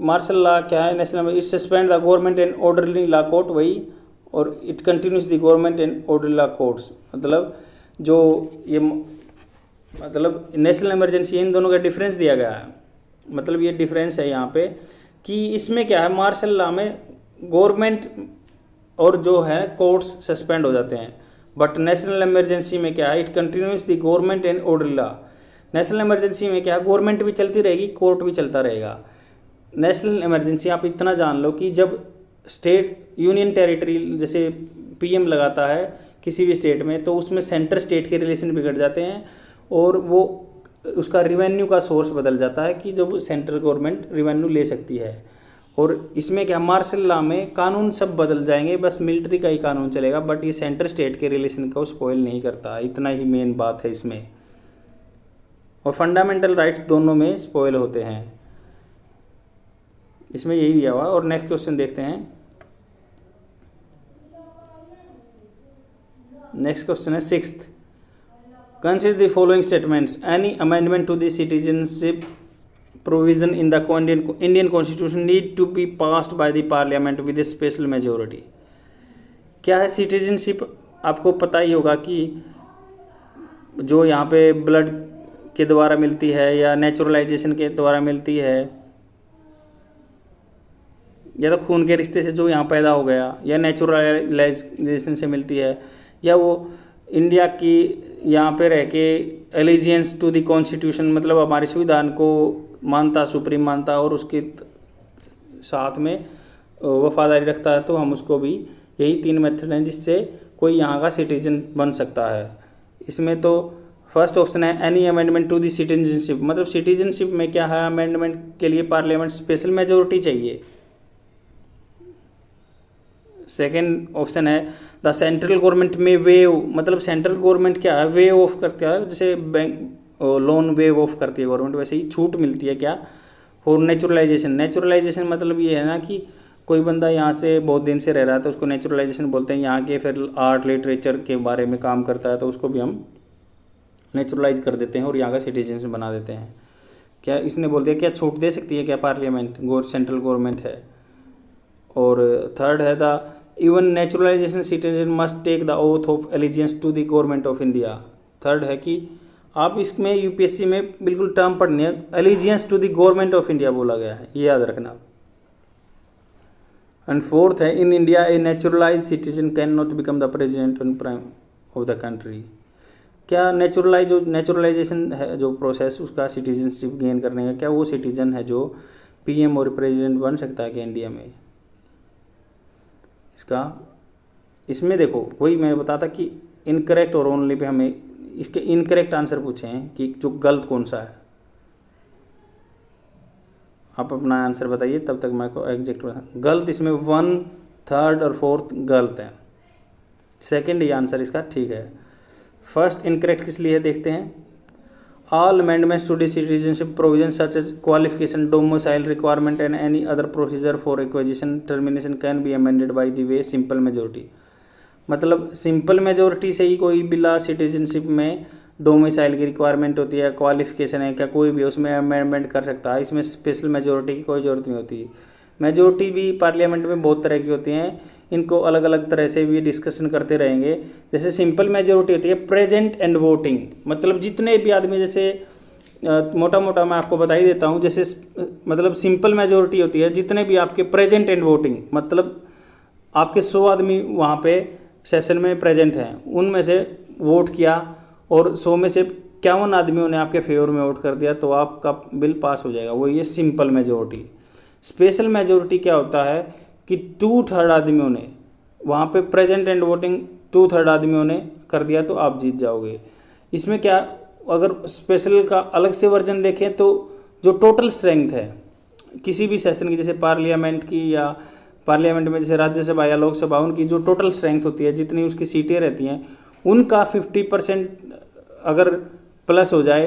मार्शल लॉ क्या है, national it suspend the government and orderly law court, वही, और it continuous the government and orderly law courts, मतलब जो ये मतलब नेशनल इमरजेंसी, इन दोनों का डिफरेंस दिया गया है। मतलब ये डिफरेंस है यहाँ पे कि इसमें क्या है, मार्शल लॉ में गवर्नमेंट और जो है कोर्ट्स सस्पेंड हो जाते हैं, बट नेशनल इमरजेंसी में क्या है, it continuous the government and orderly law. National emergency में क्या है, गवर्नमेंट भी चलती रहेगी, कोर्ट भी चलता रहेगा। नेशनल इमरजेंसी आप इतना जान लो कि जब स्टेट यूनियन टेरिटरी जैसे पीएम लगाता है किसी भी स्टेट में, तो उसमें सेंटर स्टेट के रिलेशन बिगड़ जाते हैं और वो उसका रिवेन्यू का सोर्स बदल जाता है कि जब सेंट्रल गवर्नमेंट रिवेन्यू ले सकती है। और इसमें क्या, मार्शल लॉ में कानून सब बदल जाएंगे, बस मिलिट्री का ही कानून चलेगा, बट ये सेंटर स्टेट के रिलेशन को स्पॉइल नहीं करता। इतना ही मेन बात है इसमें। और फंडामेंटल राइट्स दोनों में स्पॉइल होते हैं, इसमें यही दिया हुआ। और नेक्स्ट क्वेश्चन देखते हैं। नेक्स्ट क्वेश्चन है 6th, consider the following statements, any amendment to the citizenship provision in the Indian constitution need to be passed by the parliament with a special majority. क्या है सिटीजनशिप, आपको पता ही होगा कि जो यहाँ पे ब्लड के द्वारा मिलती है या नेचुरलाइजेशन के द्वारा मिलती है, या तो खून के रिश्ते से जो यहाँ पैदा हो गया, या नेचुरलाइजेशन से मिलती है, या वो इंडिया की यहाँ पे रह के एलिजियंस टू द कॉन्स्टिट्यूशन, मतलब हमारे संविधान को मानता, सुप्रीम मानता और उसके साथ में वफादारी रखता है, तो हम उसको भी, यही 3 मेथड हैं जिससे कोई यहाँ का सिटीजन बन सकता है। इसमें तो फर्स्ट ऑप्शन है any amendment to the citizenship, मतलब सिटीजनशिप में क्या है, अमेंडमेंट के लिए पार्लियामेंट स्पेशल मेजोरिटी चाहिए। सेकेंड ऑप्शन है the central government may waive, मतलब सेंट्रल गवर्नमेंट क्या है, वेव ऑफ करता है, जैसे बैंक लोन वेव ऑफ करती है गवर्नमेंट, वैसे ही छूट मिलती है क्या, फॉर नेचुरलाइजेशन। नेचुरलाइजेशन मतलब ये है ना कि कोई बंदा यहाँ से बहुत दिन से रह रहा है तो उसको नेचुरलाइजेशन बोलते हैं, यहाँ के फिर आर्ट लिटरेचर के बारे में काम करता है तो उसको भी हम नेचुरलाइज कर देते हैं और यहाँ का सिटीजन बना देते हैं। क्या इसने बोल दिया, क्या छूट दे सकती है क्या पार्लियामेंट, सेंट्रल गवर्नमेंट है। और थर्ड है the even naturalization citizen must take the oath of allegiance to the government of India. Third है कि आप इसमें यूपीएससी में बिल्कुल टर्म पढ़नी है, allegiance to the government of India बोला गया है, ये याद रखना। एंड फोर्थ है in India a naturalize citizen can not become the president and prime of the country. क्या नेचुरलाइजेशन है जो प्रोसेस उसका सिटीजनशिप गेन करने का, क्या वो सिटीजन है जो पीएम और प्रेसिडेंट बन सकता है क्या इंडिया में? इसमें देखो वही मैं बताता कि इनकरेक्ट और ओनली पे हमें इसके इनकरेक्ट आंसर पूछे हैं कि जो गलत कौन सा है। आप अपना आंसर बताइए, तब तक मैं को एग्जैक्ट गलत इसमें 1, 3 और 4 गलत है। सेकंड ये आंसर इसका ठीक है। फर्स्ट इनकरेक्ट किस लिए है देखते हैं। All amendments to the citizenship provision such as qualification, domicile requirement and any other procedure for acquisition termination can be amended by the way simple majority. मतलब सिंपल मेजोरिटी से ही कोई बिला सिटीजनशिप में डोमिसाइल की रिक्वायरमेंट होती है, qualification है, क्या कोई भी उसमें अमेंडमेंट कर सकता है। इसमें स्पेशल मेजोरिटी की कोई ज़रूरत नहीं होती। मेजोरिटी भी पार्लियामेंट में बहुत तरह की होती हैं, इनको अलग अलग तरह से भी डिस्कशन करते रहेंगे। जैसे सिंपल मेजोरिटी होती है प्रेजेंट एंड वोटिंग, मतलब जितने भी आदमी, जैसे मोटा मोटा मैं आपको बता ही देता हूँ। जैसे मतलब सिंपल मेजोरिटी होती है जितने भी आपके प्रेजेंट एंड वोटिंग, मतलब आपके 100 आदमी वहाँ पे सेशन में प्रेजेंट हैं, उनमें से वोट किया और 100 में से 51 आदमियों ने आपके फेवर में वोट कर दिया तो आपका बिल पास हो जाएगा। वो ये सिंपल मेजोरिटी। स्पेशल मेजोरिटी क्या होता है कि 2/3 आदमियों ने वहाँ पे प्रेजेंट एंड वोटिंग 2/3 आदमियों ने कर दिया तो आप जीत जाओगे। इसमें क्या, अगर स्पेशल का अलग से वर्जन देखें तो जो टोटल स्ट्रेंथ है किसी भी सेशन की, जैसे पार्लियामेंट की या पार्लियामेंट में जैसे राज्यसभा या लोकसभा, उनकी जो टोटल स्ट्रेंथ होती है, जितनी उसकी सीटें रहती हैं, उनका 50% अगर प्लस हो जाए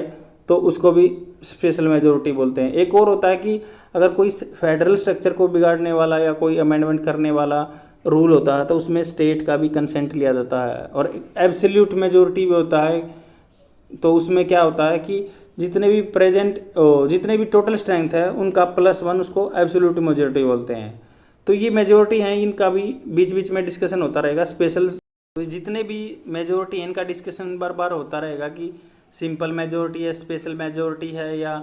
तो उसको भी स्पेशल मेजोरिटी बोलते हैं। एक और होता है कि अगर कोई फेडरल स्ट्रक्चर को बिगाड़ने वाला या कोई अमेंडमेंट करने वाला रूल होता है तो उसमें स्टेट का भी कंसेंट लिया जाता है। और एब्सोल्यूट मेजोरिटी भी होता है, तो उसमें क्या होता है कि जितने भी टोटल स्ट्रेंथ है उनका +1 उसको एब्सोल्यूट मेजोरिटी बोलते हैं। तो ये मेजोरिटी हैं, इनका भी बीच बीच में डिस्कशन होता रहेगा। स्पेशल जितने भी मेजोरिटी हैं इनका डिस्कशन बार बार होता रहेगा कि सिंपल मेजोरिटी है, स्पेशल मेजोरिटी है या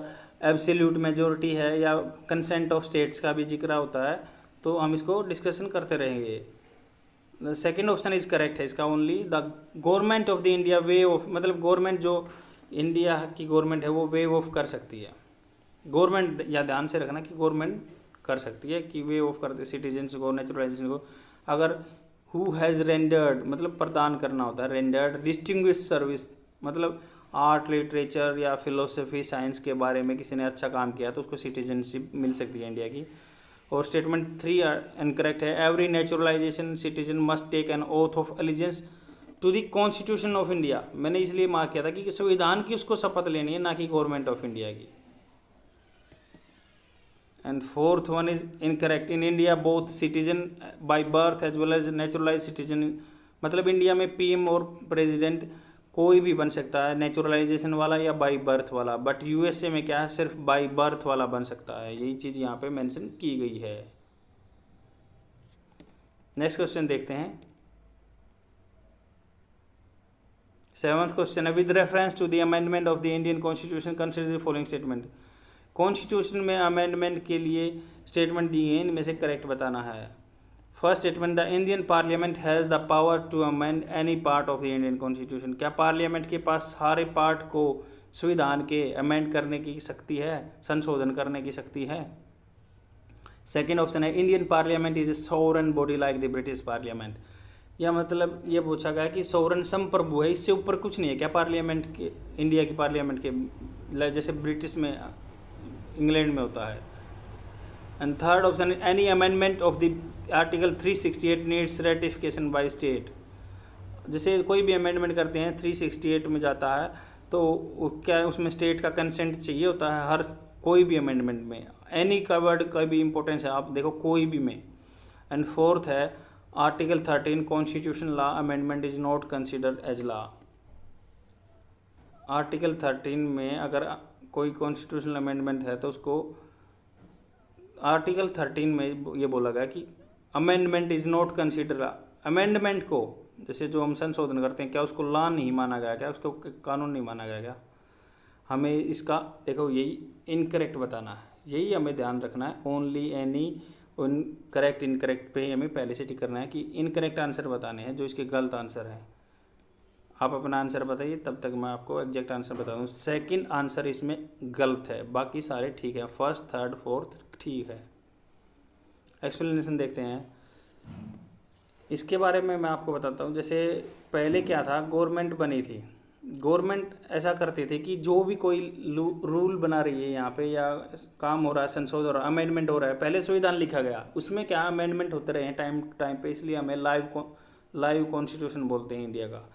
एब्सोल्यूट मेजोरिटी है या कंसेंट ऑफ स्टेट्स का भी जिक्र होता है, तो हम इसको डिस्कशन करते रहेंगे। सेकंड ऑप्शन इज करेक्ट है इसका। Only the government of the India way of, मतलब गवर्नमेंट जो इंडिया की गवर्नमेंट है वो वे ऑफ कर सकती है। गवर्नमेंट या ध्यान से रखना कि गवर्नमेंट कर सकती है कि वे ऑफ करते सिटीजन्स को, नेचुरलाइजेशन को। अगर हु हैज़ रेंडर्ड मतलब प्रदान करना होता है, रेंडर्ड डिस्टिंग्विश सर्विस, मतलब आर्ट, लिटरेचर या फिलोसफी, साइंस के बारे में किसी ने अच्छा काम किया तो उसको सिटीजनशिप मिल सकती है इंडिया की। और स्टेटमेंट 3 इनकरेक्ट है। Every naturalization citizen must take an oath of allegiance to the constitution of India. मैंने इसलिए मार्क किया था कि संविधान की उसको शपथ लेनी है, ना कि गवर्नमेंट ऑफ इंडिया की। And fourth one is incorrect. In India both citizen by birth as well as naturalize citizen, मतलब इंडिया में पीएम और प्रेसिडेंट कोई भी बन सकता है, नेचुरलाइजेशन वाला या बाई बर्थ वाला। बट यूएसए में क्या है, सिर्फ बाई बर्थ वाला बन सकता है। यही चीज़ यहाँ पे मेंशन की गई है। नेक्स्ट क्वेश्चन देखते हैं। 7th क्वेश्चन है, with reference to the amendment of the Indian constitution consider the following statement. Constitution में अमेंडमेंट के लिए स्टेटमेंट दी है, इनमें से करेक्ट बताना है। First statement, the Indian parliament has the power to amend any part of the Indian constitution. क्या parliament के पास सारे पार्ट को संविधान के अमेंड करने की शक्ति है, संशोधन करने की शक्ति है? सेकेंड ऑप्शन है, Indian parliament is a sovereign body like the British parliament. या मतलब ये पूछा गया कि सोवरेन संप्रभु है, इससे ऊपर कुछ नहीं है क्या पार्लियामेंट के, इंडिया की पार्लियामेंट के, जैसे ब्रिटिश में, इंग्लैंड में होता है। And third option, any amendment of the article 368 needs ratification by state. जैसे कोई भी अमेंडमेंट करते हैं 368 में जाता है तो क्या है, उसमें स्टेट का कंसेंट चाहिए होता है हर कोई भी अमेंडमेंट में। एनी का वर्ड का भी इंपॉर्टेंस है, आप देखो कोई भी में। एंड फोर्थ है article 13 constitution law amendment is not considered as law. Article 13 में अगर कोई कॉन्स्टिट्यूशनल अमेंडमेंट है तो उसको आर्टिकल 13 में ये बोला गया कि amendment is not consider. Amendment को जैसे जो हम संशोधन करते हैं क्या उसको लॉ नहीं माना गया, क्या उसको कानून नहीं माना गया क्या? हमें इसका देखो यही इनकरेक्ट बताना है, यही हमें ध्यान रखना है। ओनली एनी उन करेक्ट इनकरेक्ट पे हमें पहले से टिक करना है कि इनकरेक्ट आंसर बताने हैं जो इसके गलत आंसर हैं। आप अपना आंसर बताइए, तब तक मैं आपको एग्जैक्ट आंसर बता दूँ। सेकंड आंसर इसमें गलत है, बाकी सारे ठीक है। फर्स्ट, थर्ड, फोर्थ ठीक है। एक्सप्लेनेशन देखते हैं इसके बारे में। मैं आपको बताता हूँ, जैसे पहले क्या था, गवर्नमेंट बनी थी। गवर्नमेंट ऐसा करती थी कि जो भी कोई रूल बना रही है यहाँ पे, या काम हो रहा है, संशोधन हो रहा है, अमेंडमेंट हो रहा है, पहले संविधान लिखा गया, उसमें क्या अमेंडमेंट होते रहे हैं टाइम टाइम पे, इसलिए हमें लाइव कॉन्स्टिट्यूशन बोलते हैं इंडिया का।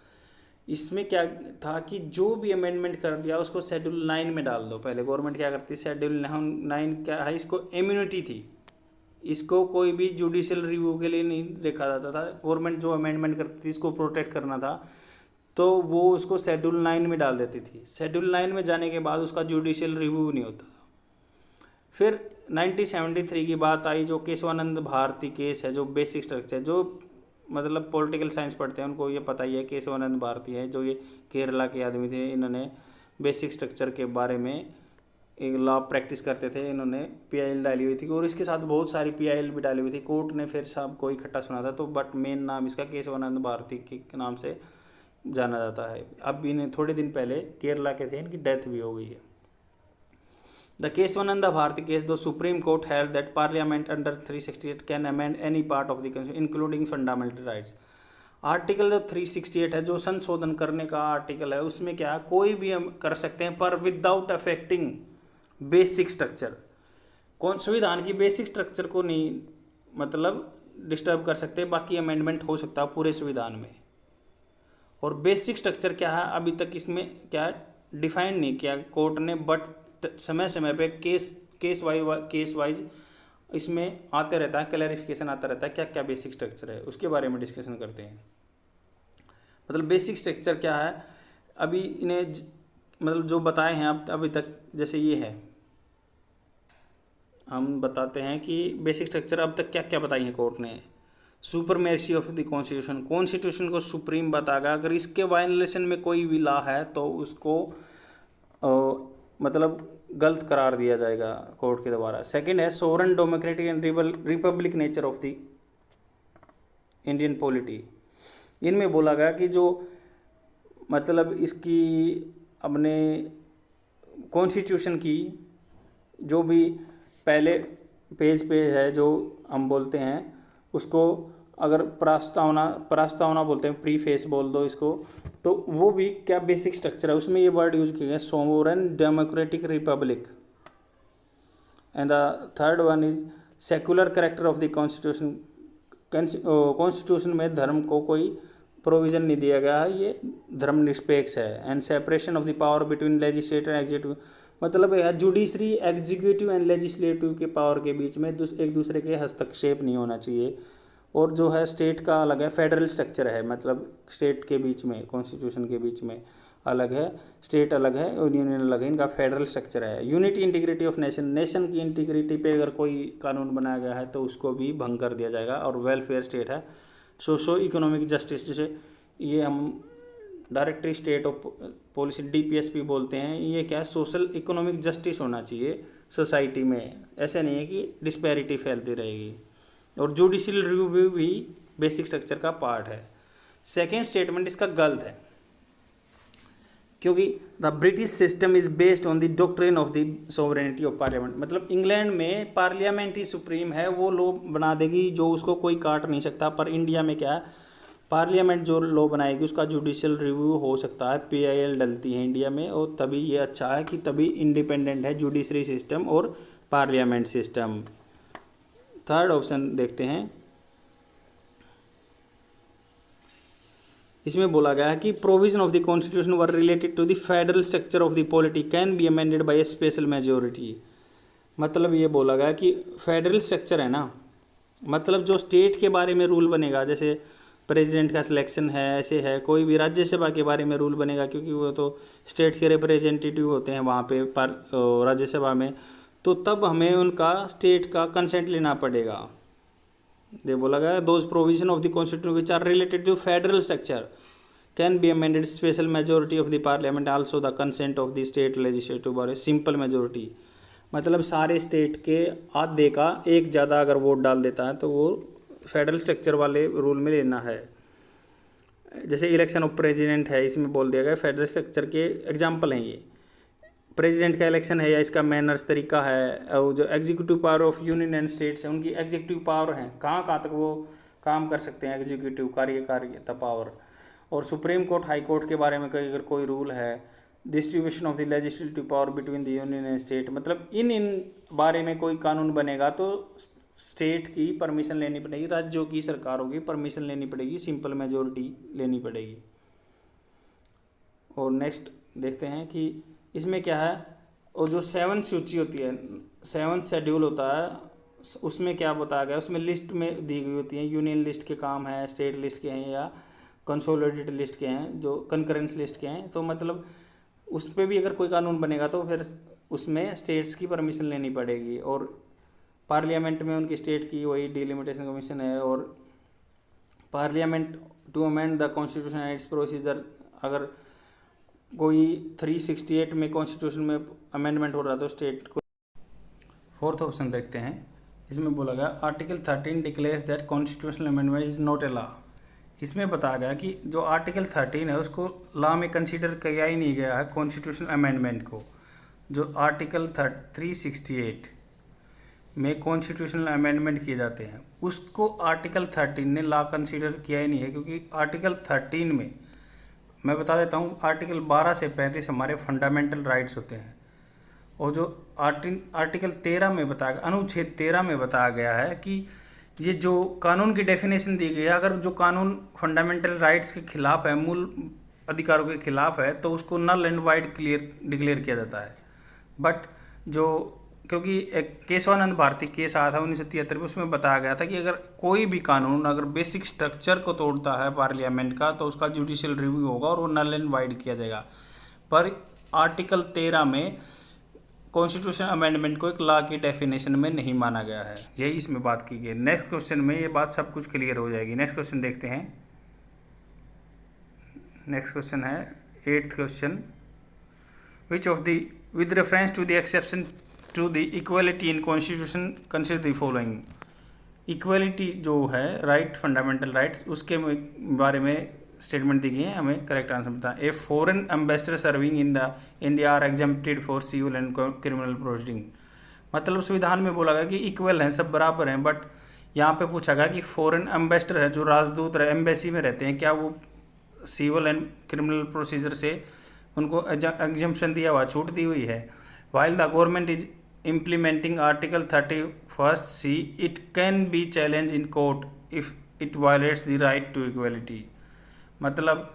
इसमें क्या था कि जो भी अमेंडमेंट कर दिया उसको शेड्यूल 9 में डाल दो। पहले गवर्नमेंट क्या करती, शेड्यूल 9 क्या है, इसको इम्यूनिटी थी, इसको कोई भी जुडिशियल रिव्यू के लिए नहीं देखा जाता था। गवर्नमेंट जो अमेंडमेंट करती थी इसको प्रोटेक्ट करना था, तो वो उसको शेड्यूल 9 में डाल देती थी। शेड्यूल 9 में जाने के बाद उसका जुडिशियल रिव्यू नहीं होता था। फिर 1973 की बात आई, जो केशवानंद भारती केस है, जो बेसिक स्ट्रक्चर, जो मतलब पॉलिटिकल साइंस पढ़ते हैं उनको ये पता ही है, केशवानंद भारती है जो ये केरला के आदमी थे, इन्होंने बेसिक स्ट्रक्चर के बारे में एक लॉ प्रैक्टिस करते थे, इन्होंने PIL डाली हुई थी और इसके साथ बहुत सारी PIL भी डाली हुई थी। कोर्ट ने फिर सब को इकट्ठा सुना था, तो बट मेन नाम इसका केशवानंद भारती के नाम से जाना जाता है। अब इन्हें थोड़े दिन पहले केरला के थे, इनकी डेथ भी हो गई है। The Kesavananda Bharati case, the supreme court held that parliament under 368 can amend any part of the constitution including fundamental rights. Article जो 368 है, जो संशोधन करने का आर्टिकल है, उसमें क्या है, कोई भी हम कर सकते हैं पर विदाउट अफेक्टिंग बेसिक स्ट्रक्चर। कौन संविधान की बेसिक स्ट्रक्चर को नहीं मतलब डिस्टर्ब कर सकते, बाकी अमेंडमेंट हो सकता है पूरे संविधान में। और बेसिक स्ट्रक्चर क्या है अभी तक इसमें क्या डिफाइन नहीं किया कोर्ट ने, बट समय समय पे केस वाइज इसमें आते रहता है, क्लैरिफिकेशन आता रहता है क्या क्या बेसिक स्ट्रक्चर है, उसके बारे में डिस्कशन करते हैं। मतलब बेसिक स्ट्रक्चर क्या है अभी इन्हें मतलब जो बताए हैं अब अभी तक, जैसे ये है, हम बताते हैं कि बेसिक स्ट्रक्चर अब तक क्या क्या बताई है कोर्ट ने। Supremacy of the constitution, constitution को सुप्रीम बताएगा, अगर इसके वायलेशन में कोई भी लॉ है तो उसको मतलब गलत करार दिया जाएगा कोर्ट के द्वारा। सेकंड है sovereign democratic and Republic nature of the Indian polity. इनमें बोला गया कि जो मतलब इसकी अपने कॉन्स्टिट्यूशन की जो भी पहले पेज पे है, जो हम बोलते हैं उसको अगर प्रस्तावना बोलते हैं, प्रीफेस बोल दो इसको, तो वो भी क्या बेसिक स्ट्रक्चर है, उसमें ये वर्ड यूज किया गया sovereign democratic Republic. And the third one is secular character of the constitution. Constitution में धर्म को कोई प्रोविजन नहीं दिया गया है, ये धर्मनिरपेक्ष है। And separation of the power between legislative and executive, मतलब यह जुडिशरी एग्जीक्यूटिव एंड लेजिस्लेटिव के पावर के बीच में एक दूसरे के हस्तक्षेप नहीं होना चाहिए। और जो है स्टेट का अलग है, फेडरल स्ट्रक्चर है, मतलब स्टेट के बीच में, कॉन्स्टिट्यूशन के बीच में अलग है, स्टेट अलग है और यूनियन अलग है, इनका फेडरल स्ट्रक्चर है। Unity integrity of nation, nation की इंटीग्रिटी पे अगर कोई कानून बनाया गया है तो उसको भी भंग कर दिया जाएगा। और वेलफेयर स्टेट है। सोशो इकोनॉमिक जस्टिस, जैसे ये हम directory state of policy DPSP बोलते हैं, ये क्या है, सोशल इकोनॉमिक जस्टिस होना चाहिए सोसाइटी में, ऐसा नहीं है कि डिस्पैरिटी फैलती रहेगी। और जुडिशियल रिव्यू भी बेसिक स्ट्रक्चर का पार्ट है। सेकेंड स्टेटमेंट इसका गलत है, क्योंकि the British system is based on the doctrine of the sovereignty of parliament. मतलब इंग्लैंड में पार्लियामेंट ही सुप्रीम है, वो लॉ बना देगी जो उसको कोई काट नहीं सकता। पर इंडिया में क्या है, पार्लियामेंट जो लॉ बनाएगी उसका जुडिशियल रिव्यू हो सकता है, PIL डलती है इंडिया में, और तभी ये अच्छा है कि तभी इंडिपेंडेंट है जुडिशरी सिस्टम और पार्लियामेंट सिस्टम। थर्ड ऑप्शन देखते हैं, इसमें बोला गया है कि provision of the constitution were related to the federal structure of the polity can be amended by a special majority. मतलब ये बोला गया कि फेडरल स्ट्रक्चर है ना, मतलब जो स्टेट के बारे में रूल बनेगा, जैसे प्रेसिडेंट का सिलेक्शन है, ऐसे है, कोई भी राज्यसभा के बारे में रूल बनेगा, क्योंकि वो तो स्टेट के रिप्रेजेंटेटिव होते हैं वहाँ पे राज्यसभा में, तो तब हमें उनका स्टेट का कंसेंट लेना पड़ेगा। ये बोला गया those provision of the constitution which are related to federal structure can be amended special majority of the parliament, also the consent of the state legislative body, simple majority. मतलब सारे state के आधे का एक ज़्यादा अगर वोट डाल देता है तो वो फेडरल स्ट्रक्चर वाले रूल में लेना है। जैसे इलेक्शन ऑफ प्रेसिडेंट है, इसमें बोल दिया गया फेडरल स्ट्रक्चर के एग्जाम्पल हैं ये। प्रेसिडेंट का इलेक्शन है या इसका मैनर्स तरीका है, और जो executive power of union and states है उनकी एग्जीक्यूटिव पावर है, कहाँ कहाँ तक वो काम कर सकते हैं, एग्जीक्यूटिव कार्यकारिता पावर। और सुप्रीम कोर्ट हाई कोर्ट के बारे में अगर कोई रूल है, distribution of the legislative power between the union and state, मतलब इन बारे में कोई कानून बनेगा तो स्टेट की परमिशन लेनी पड़ेगी, राज्यों की सरकारों की परमिशन लेनी पड़ेगी, सिंपल मेजोरिटी लेनी पड़ेगी। और नेक्स्ट देखते हैं कि इसमें क्या है, और जो 7 सूची होती है, 7 शेड्यूल होता है, उसमें क्या बताया गया, उसमें लिस्ट में दी गई होती है, यूनियन लिस्ट के काम है, स्टेट लिस्ट के हैं या कंसोलिडेटेड लिस्ट के हैं, जो कंकरेंस लिस्ट के हैं। तो मतलब उस पर भी अगर कोई कानून बनेगा तो फिर उसमें स्टेट्स की परमिशन लेनी पड़ेगी। और पार्लियामेंट में उनकी स्टेट की वही डिलिमिटेशन कमीशन है। और parliament to amend the constitution and its procedure, अगर कोई 368 में कॉन्स्टिट्यूशन में अमेंडमेंट हो रहा तो स्टेट को। फोर्थ ऑप्शन देखते हैं, इसमें बोला गया article 13 declares that constitutional amendment is not a law. इसमें बताया गया कि जो आर्टिकल 13 है उसको लॉ में कंसीडर किया ही नहीं गया है कॉन्स्टिट्यूशनल अमेंडमेंट को। जो आर्टिकल 368 में कॉन्स्टिट्यूशनल अमेंडमेंट किए जाते हैं उसको आर्टिकल 13 ने लॉ कंसीडर किया ही नहीं है, क्योंकि आर्टिकल 13 में मैं बता देता हूँ, आर्टिकल 12 से 35 हमारे फंडामेंटल राइट्स होते हैं। और जो आर्टिकल 13 में बताया गया, अनुच्छेद 13 में बताया गया है कि ये जो कानून की डेफिनेशन दी गई है, अगर जो कानून फंडामेंटल राइट्स के खिलाफ है, मूल अधिकारों के खिलाफ है, तो उसको नल एंड वाइड डिक्लेयर किया जाता है। बट जो, क्योंकि एक केशवानंद भारती केस आया था 1973 में, उसमें बताया गया था कि अगर कोई भी कानून अगर बेसिक स्ट्रक्चर को तोड़ता है पार्लियामेंट का तो उसका जुडिशियल रिव्यू होगा और वो नल एंड वाइड किया जाएगा। पर आर्टिकल 13 में कॉन्स्टिट्यूशन अमेंडमेंट को एक लॉ की डेफिनेशन में नहीं माना गया है, यही इसमें बात की गई। नेक्स्ट क्वेश्चन में ये बात सब कुछ क्लियर हो जाएगी। नेक्स्ट क्वेश्चन देखते हैं। नेक्स्ट क्वेश्चन है 8th question, which of the with reference to the exception to the equality in constitution consider the following. Equality जो है राइट, फंडामेंटल राइट्स, उसके बारे में स्टेटमेंट दी गई है, हमें करेक्ट आंसर बताएं। A foreign ambassador serving in the India are exempted for civil and criminal proceeding. मतलब संविधान में बोला गया कि इक्वल हैं, सब बराबर हैं, बट यहाँ पे पूछा गया कि फॉरेन एम्बेसडर है, जो राजदूत एम्बेसी में रहते हैं, क्या वो सिविल एंड क्रिमिनल प्रोसीजर से उनको एग्जेम्पशन दिया हुआ, छूट दी हुई है। While the government is implementing article 31C, it can be challenge in court if it violates the right to equality. मतलब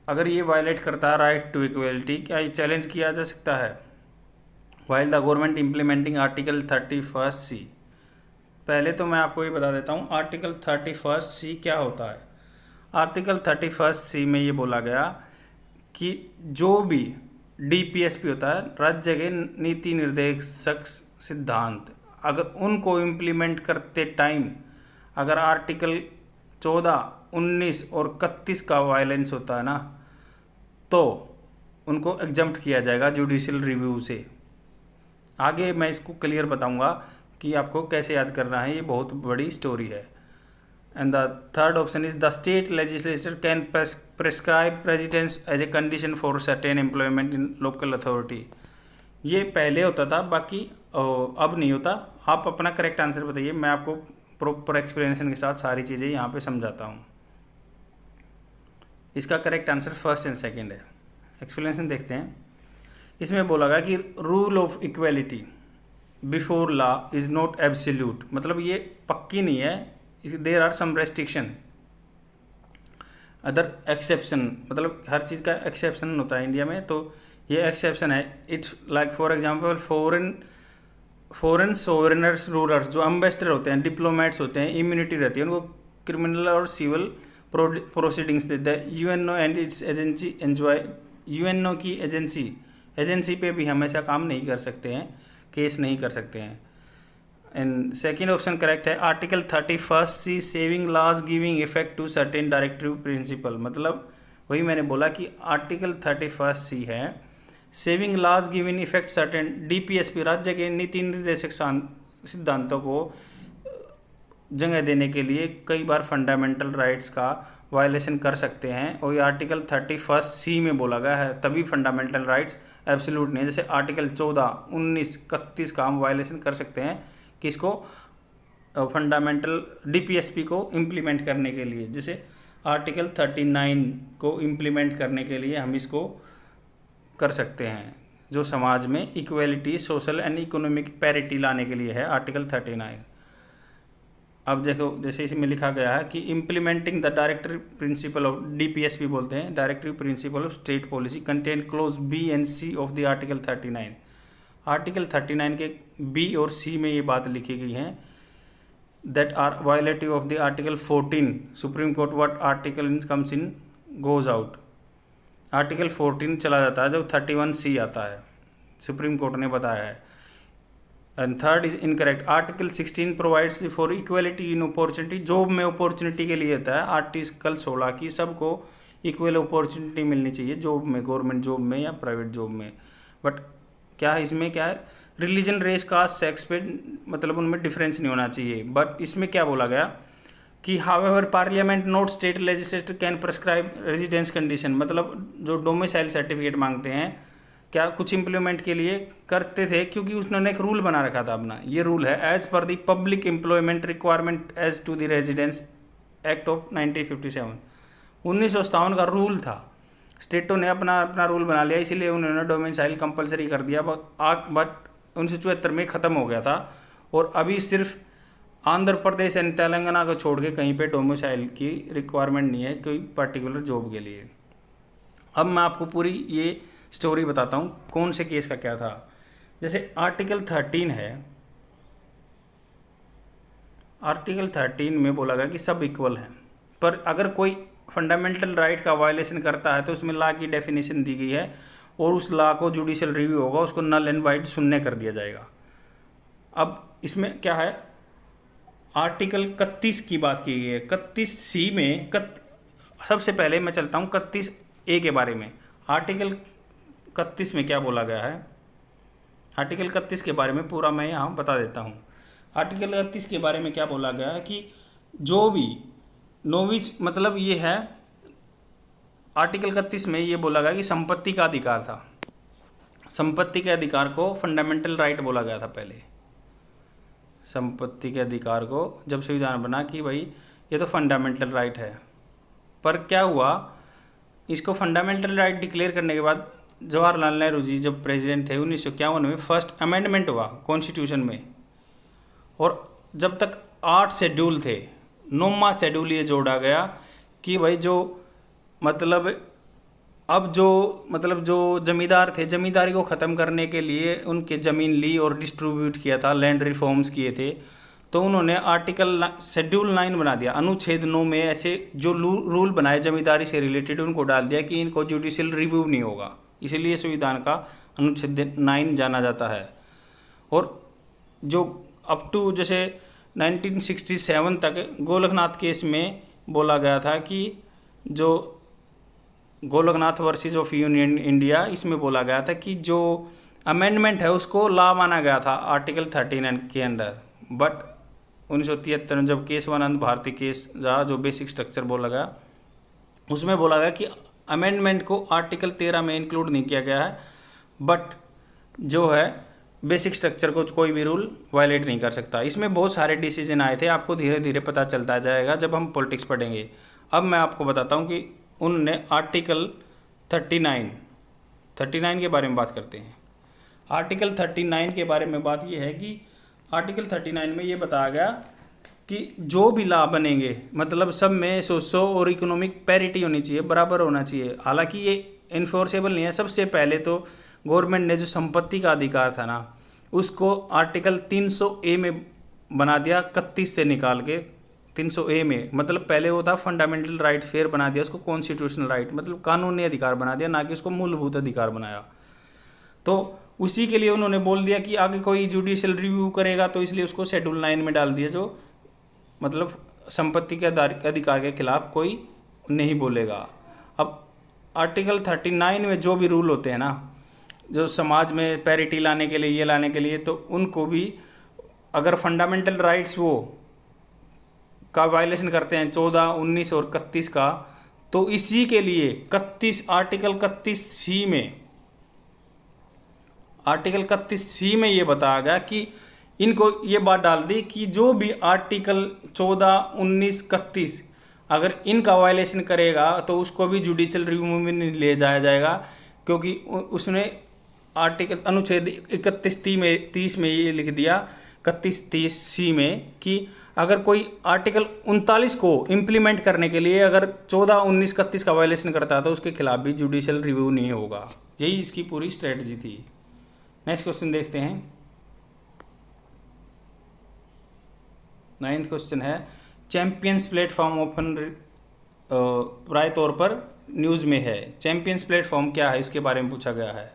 अगर ये वायलेट करता है राइट टू इक्वलिटी, क्या ये चैलेंज किया जा सकता है। While the government implementing article 31C, पहले तो मैं आपको ये बता देता हूँ आर्टिकल 31C क्या होता है। आर्टिकल 31C में ये बोला गया कि जो भी DPSP होता है, राज्य के नीति निर्देशक सिद्धांत, अगर उनको इम्प्लीमेंट करते टाइम अगर आर्टिकल 14, 19 और 31 का वायलेंस होता है ना, तो उनको एग्जम्प्ट किया जाएगा जुडिशियल रिव्यू से। आगे मैं इसको क्लियर बताऊंगा कि आपको कैसे याद करना है, ये बहुत बड़ी स्टोरी है। And the third option is the state legislature can prescribe precedence as a condition for certain employment in local authority. ये पहले होता था, बाकी अब नहीं होता। आप अपना करेक्ट आंसर बताइए, मैं आपको प्रॉपर एक्सप्लेनेशन के साथ सारी चीज़ें यहाँ पे समझाता हूँ। इसका correct answer first and second है। एक्सप्लेनेशन देखते हैं। इसमें बोला गया कि rule of equality before law is not absolute, मतलब ये पक्की नहीं है, there are some restriction other exception, मतलब हर चीज़ का एक्सेप्शन होता है इंडिया में, तो ये एक्सेप्शन है। It's like for example foreign sovereigns rulers, जो एम्बेसडर होते हैं, डिप्लोमेट्स होते हैं, इम्यूनिटी रहती है उनको क्रिमिनल और सिविल प्रोसीडिंग्स देता है। UNO and it's agency enjoy, UNO की एजेंसी पे भी हमेशा काम नहीं कर सकते हैं, केस नहीं कर सकते हैं। एंड सेकेंड ऑप्शन करेक्ट है। Article 31C saving laws giving effect to certain directive principle, मतलब वही मैंने बोला कि आर्टिकल 31C है saving laws giving effect certain DPSP राज्य के नीति निर्देशक सिद्धांतों को जगह देने के लिए कई बार फंडामेंटल राइट्स का वायलेशन कर सकते हैं, और ये आर्टिकल 31C में बोला गया है, तभी फंडामेंटल राइट्स एब्सोल्यूट नहीं है। जैसे आर्टिकल 14, 19, 31 का हम वायलेशन कर सकते हैं किसको, फंडामेंटल डीपीएसपी को इम्प्लीमेंट करने के लिए। जैसे आर्टिकल 39 को इम्प्लीमेंट करने के लिए हम इसको कर सकते हैं, जो समाज में equality, social and economic parity लाने के लिए है, आर्टिकल 39। अब देखो, जैसे इसमें लिखा गया है कि implementing the directory principle of DPSP बोलते हैं, directory principle of state policy contain clause B and C of the article 39। Article 39 के बी और सी में ये बात लिखी गई है, that are violative of the article 14 supreme court what article comes in goes out. Article 14 चला जाता है जब 31C आता है, सुप्रीम कोर्ट ने बताया है। And third is incorrect, article 16 provides for equality in opportunity, job में अपॉर्चुनिटी के लिए होता है आर्टिकल 16 की सबको इक्वल अपॉर्चुनिटी मिलनी चाहिए जॉब में, गवर्नमेंट जॉब में या प्राइवेट जॉब में। बट क्या है इसमें, क्या है, रिलीजन, रेस, कास्ट, सेक्स पे मतलब उनमें डिफरेंस नहीं होना चाहिए। बट इसमें क्या बोला गया कि however parliament note state legislature can prescribe residence condition, मतलब जो डोमिसाइल सर्टिफिकेट मांगते हैं, क्या कुछ इम्प्लीमेंट के लिए करते थे, क्योंकि उन्होंने एक रूल बना रखा था अपना। ये रूल है as per the public employment requirement as to the residence act of 1957। 1957 का रूल था, स्टेटों ने अपना रूल बना लिया, इसीलिए उन्होंने डोमिसाइल कंपलसरी कर दिया। बट 1974 में ख़त्म हो गया था, और अभी सिर्फ आंध्र प्रदेश एंड तेलंगाना को छोड़ के कहीं पे डोमिसाइल की रिक्वायरमेंट नहीं है कोई पर्टिकुलर जॉब के लिए। अब मैं आपको पूरी ये स्टोरी बताता हूँ कौन से केस का क्या था। जैसे आर्टिकल 13 है, आर्टिकल 13 में बोला गया कि सब इक्वल हैं, पर अगर कोई फंडामेंटल राइट का वायलेशन करता है तो उसमें लॉ की डेफिनेशन दी गई है, और उस लॉ को जुडिशियल रिव्यू होगा, उसको नल एंड वाइड शून्य कर दिया जाएगा। अब इसमें क्या है, आर्टिकल 31 की बात की गई है। 31C में सबसे पहले मैं चलता हूँ 31A के बारे में। आर्टिकल 31 में क्या बोला गया है, आर्टिकल 31 के बारे में पूरा मैं यहाँ बता देता हूँ। आर्टिकल 31 के बारे में क्या बोला गया है कि जो भी नोविस, मतलब ये है, आर्टिकल 31 में ये बोला गया कि संपत्ति का अधिकार था, संपत्ति के अधिकार को फंडामेंटल राइट बोला गया था पहले। संपत्ति के अधिकार को जब संविधान बना कि भाई ये तो फंडामेंटल राइट है, पर क्या हुआ, इसको फंडामेंटल राइट डिक्लेयर करने के बाद जवाहरलाल नेहरू जी जब प्रेसिडेंट थे 1951 में फर्स्ट अमेंडमेंट हुआ कॉन्स्टिट्यूशन में, और जब तक 8 शेड्यूल थे, 9वां शेड्यूल ये जोड़ा गया कि भाई जो मतलब अब जो जमींदार थे, जमींदारी को ख़त्म करने के लिए उनके ज़मीन ली और डिस्ट्रीब्यूट किया था, लैंड रिफॉर्म्स किए थे, तो उन्होंने आर्टिकल शेड्यूल 9 बना दिया, अनुच्छेद 9 में ऐसे जो रूल बनाए जमींदारी से रिलेटेड उनको डाल दिया कि इनको जुडिशियल रिव्यू नहीं होगा, इसीलिए संविधान का अनुच्छेद 9 जाना जाता है। और जो अप टू जैसे 1967 तक गोलकनाथ केस में बोला गया था कि जो Golaknath versus of union India, इसमें बोला गया था कि जो अमेंडमेंट है उसको लॉ माना गया था आर्टिकल 13 के अंदर। बट 1973 में जब केशवानंद भारती केस रहा, जो बेसिक स्ट्रक्चर बोला गया, उसमें बोला गया कि अमेंडमेंट को आर्टिकल 13 में इंक्लूड नहीं किया गया है, बट जो है बेसिक स्ट्रक्चर को कोई भी रूल वायलेट नहीं कर सकता। इसमें बहुत सारे डिसीजन आए थे, आपको धीरे धीरे पता चलता जाएगा जब हम पॉलिटिक्स पढ़ेंगे। अब मैं आपको बताता हूँ कि उन्होंने आर्टिकल 39 के बारे में बात करते हैं। आर्टिकल 39 के बारे में बात यह है कि आर्टिकल 39 में ये बताया गया कि जो भी लॉ बनेंगे, मतलब सब में सोशो और इकोनॉमिक पैरिटी होनी चाहिए, बराबर होना चाहिए। हालांकि ये इन्फोर्सेबल नहीं है। सबसे पहले तो गवर्नमेंट ने जो संपत्ति का अधिकार था ना, उसको आर्टिकल 300A में बना दिया, 31 से निकाल के 300A में, मतलब पहले वो था फंडामेंटल राइट, फिर बना दिया उसको कॉन्स्टिट्यूशनल राइट, मतलब कानूनी अधिकार बना दिया, ना कि उसको मूलभूत अधिकार बनाया। तो उसी के लिए उन्होंने बोल दिया कि आगे कोई जुडिशियल रिव्यू करेगा, तो इसलिए उसको शेड्यूल 9 में डाल दिया, जो मतलब संपत्ति के अधिकार के खिलाफ कोई नहीं बोलेगा। अब आर्टिकल 39 में जो भी रूल होते हैं ना, जो समाज में पैरिटी लाने के लिए, ये लाने के लिए, तो उनको भी अगर फंडामेंटल राइट्स वो का वायलेशन करते हैं 14, 19 और 31 का, तो इसी के लिए 31 आर्टिकल 31C में, आर्टिकल 31C में ये बताया गया कि इनको ये बात डाल दी कि जो भी आर्टिकल 14, 19, 31 अगर इनका वायलेशन करेगा तो उसको भी जुडिशियल रिव्यू में नहीं ले जाया जाएगा, क्योंकि उसने आर्टिकल अनुच्छेद 31 में ये लिख दिया, 31C में, कि अगर कोई आर्टिकल 39 को इम्प्लीमेंट करने के लिए अगर 14, 19, 31 का वायलेशन करता है तो उसके खिलाफ भी जुडिशियल रिव्यू नहीं होगा। यही इसकी पूरी स्ट्रेटजी थी। नेक्स्ट क्वेश्चन देखते हैं। 9th क्वेश्चन है, चैंपियंस प्लेटफॉर्म ओपन प्राय तौर पर न्यूज़ में है। चैंपियंस प्लेटफॉर्म क्या है, इसके बारे में पूछा गया है।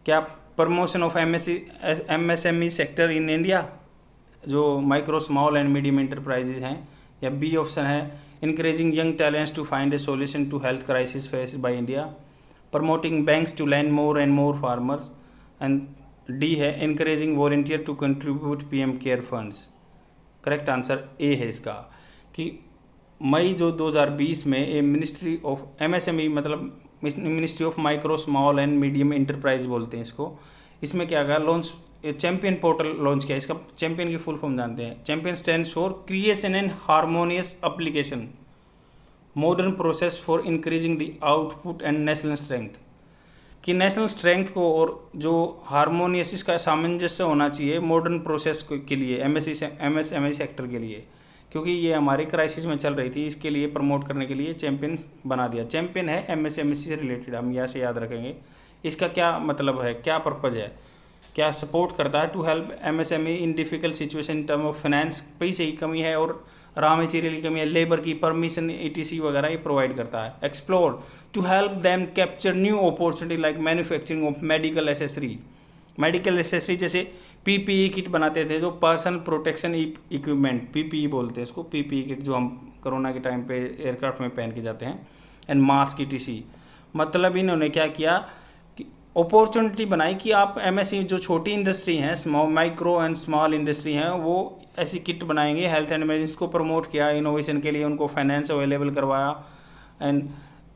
क्या promotion of MSME sector in India, जो micro small and medium enterprises हैं, या बी ऑप्शन है encouraging young talents to find a solution to health crisis faced by India, promoting banks to land more and more farmers, and D है encouraging volunteer to contribute PM care funds. Correct answer A है इसका, कि मई जो 2020 में A ministry of MSME, मतलब ministry of micro small and medium enterprise बोलते हैं इसको, इसमें क्या गया, लॉन्च चैंपियन पोर्टल लॉन्च किया। इसका चैंपियन की फुल फॉर्म जानते हैं। Champion stands for creation and harmonious application, modern process for increasing the output and national strength, कि नेशनल स्ट्रेंथ को और जो हारमोनियस, इसका सामंजस्य होना चाहिए मॉडर्न प्रोसेस के लिए, MSME सेक्टर के लिए, क्योंकि ये हमारी क्राइसिस में चल रही थी, इसके लिए प्रमोट करने के लिए चैंपियन बना दिया। चैंपियन है MSME से रिलेटेड, हम यहाँ से याद रखेंगे। इसका क्या मतलब है, क्या पर्पज़ है, क्या सपोर्ट करता है, to help MSME in difficult situation in term of finance, पैसे की कमी है और रॉ मटेरियल की कमी है, लेबर की, परमिशन, ETC वगैरह ये प्रोवाइड करता है। Explore, to help them capture new opportunity like manufacturing of medical accessory, medical accessory जैसे PPE किट बनाते थे, जो पर्सनल प्रोटेक्शन इक्विपमेंट, PPE बोलते हैं इसको, PPE किट जो हम कोरोना के टाइम पे एयरक्राफ्ट में पहन के जाते हैं, एंड मास्क, ETC। मतलब इन्होंने क्या किया कि अपॉर्चुनिटी बनाई कि आप MSME जो छोटी इंडस्ट्री हैं, small, micro and small industry हैं, वो ऐसी किट बनाएंगे। हेल्थ एंड मेडिसिन को प्रमोट किया, इनोवेशन के लिए उनको फाइनेंस अवेलेबल करवाया, एंड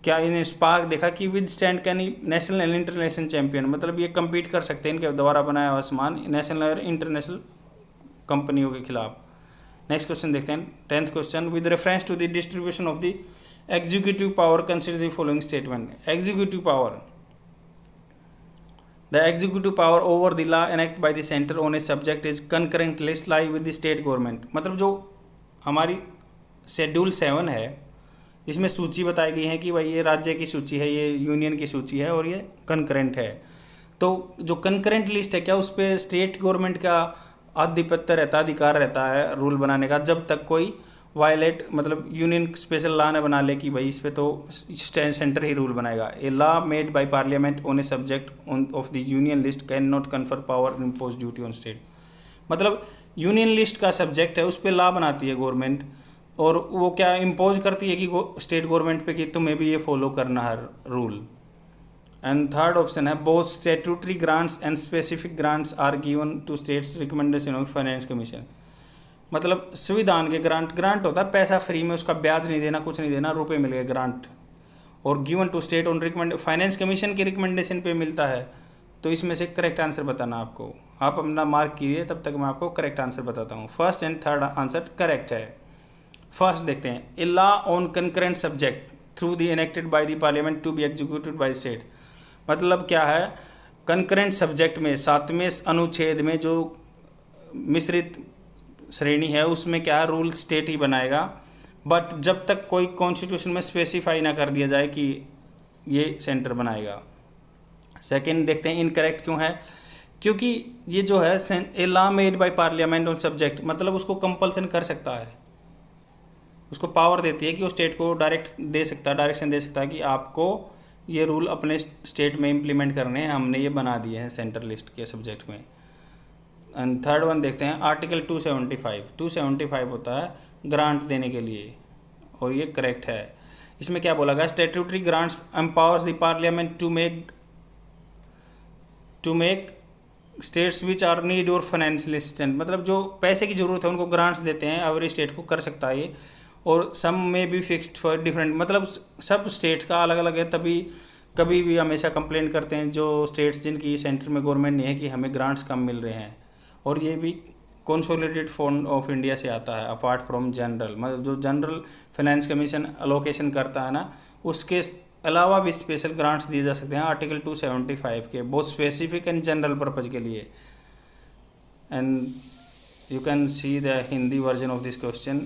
क्या इन्हें स्पार्क देखा कि with stand can national and international champion, मतलब ये कम्पीट कर सकते हैं इनके द्वारा बनाया हुआ सामान नेशनल और इंटरनेशनल कंपनियों के खिलाफ। नेक्स्ट क्वेश्चन देखते हैं। 10th question, with reference to the distribution of the executive power consider the following statement. Executive power, the executive power over the law enacted by the center on a subject is concurrent list lie with the state government। मतलब जो हमारी schedule 7 है, इसमें सूची बताई गई है कि भाई ये राज्य की सूची है, ये यूनियन की सूची है और ये कंकरेंट है। तो जो कंकरेंट लिस्ट है, क्या उस पर स्टेट गवर्नमेंट का आधिपत्य रहता, अधिकार रहता है रूल बनाने का, जब तक कोई वायलेट, मतलब यूनियन स्पेशल लॉ ने बना ले कि भाई इस पे तो सेंटर ही रूल बनाएगा। A law made by parliament on a subject of the union list can not confer power impose duty on state. मतलब यूनियन लिस्ट का सब्जेक्ट है, उस पर लॉ बनाती है गवर्नमेंट, और वो क्या इम्पोज करती है कि स्टेट गवर्नमेंट पे कि तुम्हें भी ये फॉलो करना है रूल। एंड थर्ड ऑप्शन है, both statutory grants and specific grants are given to states recommendation of finance commission. मतलब संविधान के ग्रांट होता है पैसा फ्री में, उसका ब्याज नहीं देना, कुछ नहीं देना, रुपए मिल गए ग्रांट, और given to state on recommend, finance commission के रिकमेंडेशन पे मिलता है। तो इसमें से करेक्ट आंसर बताना आपको, आप अपना मार्क कीजिए, तब तक मैं आपको करेक्ट आंसर बताता हूँ। First and third answer correct है। फर्स्ट देखते हैं, a law on concurrent subject through the enacted by the parliament to be executed by state. मतलब क्या है, कंकरेंट सब्जेक्ट में 7वें अनुच्छेद में जो मिश्रित श्रेणी है, उसमें क्या है, रूल स्टेट ही बनाएगा, बट जब तक कोई कॉन्स्टिट्यूशन में स्पेसिफाई ना कर दिया जाए कि ये सेंटर बनाएगा। सेकंड देखते हैं, इनकरेक्ट क्यों है, क्योंकि ये जो है a law made by parliament on subject, मतलब उसको कंपल्सन कर सकता है, उसको पावर देती है कि वो स्टेट को डायरेक्ट दे सकता है, डायरेक्शन दे सकता है कि आपको ये रूल अपने स्टेट में इम्प्लीमेंट करने हैं, हमने ये बना दिए हैं सेंटर लिस्ट के सब्जेक्ट में। एंड थर्ड वन देखते हैं, आर्टिकल 275 होता है ग्रांट देने के लिए, और ये करेक्ट है। इसमें क्या बोला गया, statutory grants empowers the parliament to make to make states which are need और फाइनेंशियल असिस्टेंट, मतलब जो पैसे की ज़रूरत है उनको ग्रांट्स देते हैं, एवरी स्टेट को कर सकता है ये। और सम में बी फिक्स्ड फॉर डिफरेंट, मतलब सब स्टेट का अलग अलग है, तभी कभी भी हमेशा कंप्लेंट करते हैं जो स्टेट्स जिनकी सेंटर में गवर्नमेंट नहीं है कि हमें ग्रांट्स कम मिल रहे हैं। और ये भी कंसोलिडेटेड फंड ऑफ इंडिया से आता है, अपार्ट फ्रॉम जनरल, मतलब जो जनरल फाइनेंस कमीशन अलोकेशन करता है ना, उसके अलावा भी स्पेशल ग्रांट्स दिए जा सकते हैं आर्टिकल 275 के, बहुत स्पेसिफिक एंड जनरल पर्पज के लिए। And you can see the Hindi version of this question.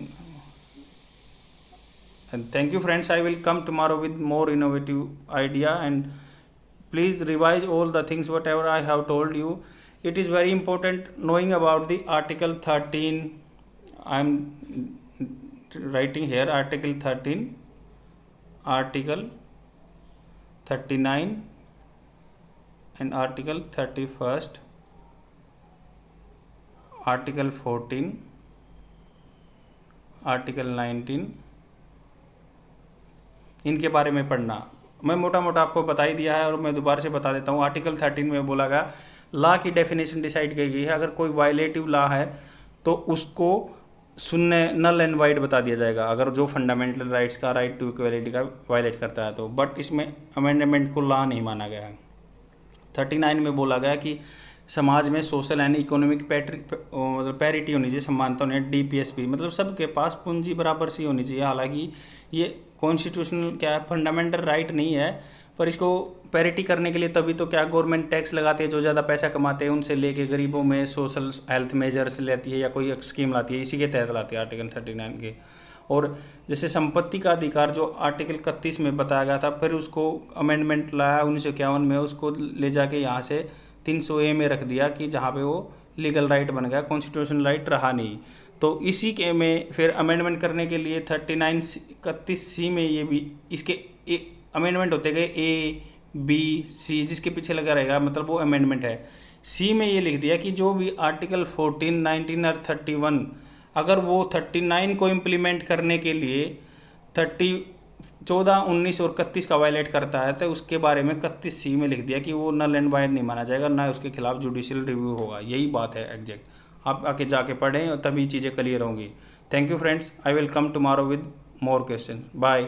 And thank you friends, I will come tomorrow with more innovative idea, and please revise all the things whatever I have told you. It is very important knowing about the article 13. I am writing here article 13, article 39 and article 31st, article 14, article 19, इनके बारे में पढ़ना। मैं मोटा मोटा आपको बता ही दिया है और मैं दोबारा से बता देता हूँ। आर्टिकल 13 में बोला गया लॉ की डेफिनेशन डिसाइड की गई है, अगर कोई वायलेटिव लॉ है तो उसको शून्य नल एंड वाइड बता दिया जाएगा, अगर जो फंडामेंटल राइट्स का राइट टू इक्वलिटी का वायलेट करता है तो। बट इसमें अमेंडमेंट को लॉ नहीं माना गया है। 39 में बोला गया कि समाज में सोशल एंड इकोनॉमिक मतलब पैरिटी होनी चाहिए, समानता होनी चाहिए, DPSP, मतलब सबके पास पूंजी बराबर सी होनी चाहिए। हालांकि ये कॉन्स्टिट्यूशनल क्या है, फंडामेंटल राइट नहीं है, पर इसको पैरिटी करने के लिए तभी तो क्या गवर्नमेंट टैक्स लगाती है, जो ज़्यादा पैसा कमाते हैं उनसे लेके गरीबों में सोशल हेल्थ मेजर्स लेती है या कोई एक स्कीम लाती है, इसी के तहत लाती है आर्टिकल 39 के। और जैसे संपत्ति का अधिकार जो आर्टिकल 31 में बताया गया था, फिर उसको अमेंडमेंट लाया 1951 में, उसको ले जाके यहाँ से 300A में रख दिया कि जहाँ पे वो लीगल राइट बन गया, कॉन्स्टिट्यूशनल राइट रहा नहीं। तो इसी के में फिर अमेंडमेंट करने के लिए 31C में ये भी इसके अमेंडमेंट होते गए A, B, C, जिसके पीछे लगा रहेगा मतलब वो अमेंडमेंट है। C में ये लिख दिया कि जो भी आर्टिकल 14, 19 और 31, अगर वो 39 को इम्प्लीमेंट करने के लिए 14, 19 और 31 का वायलेट करता है तो उसके बारे में 31C में लिख दिया कि वो नल एंड वाइड नहीं माना जाएगा, ना उसके खिलाफ जुडिशियल रिव्यू होगा। यही बात है एग्जैक्ट। आप आके जाके पढ़ें और तभी चीज़ें क्लियर होंगी। Thank you friends, I will come tomorrow with more question. Bye.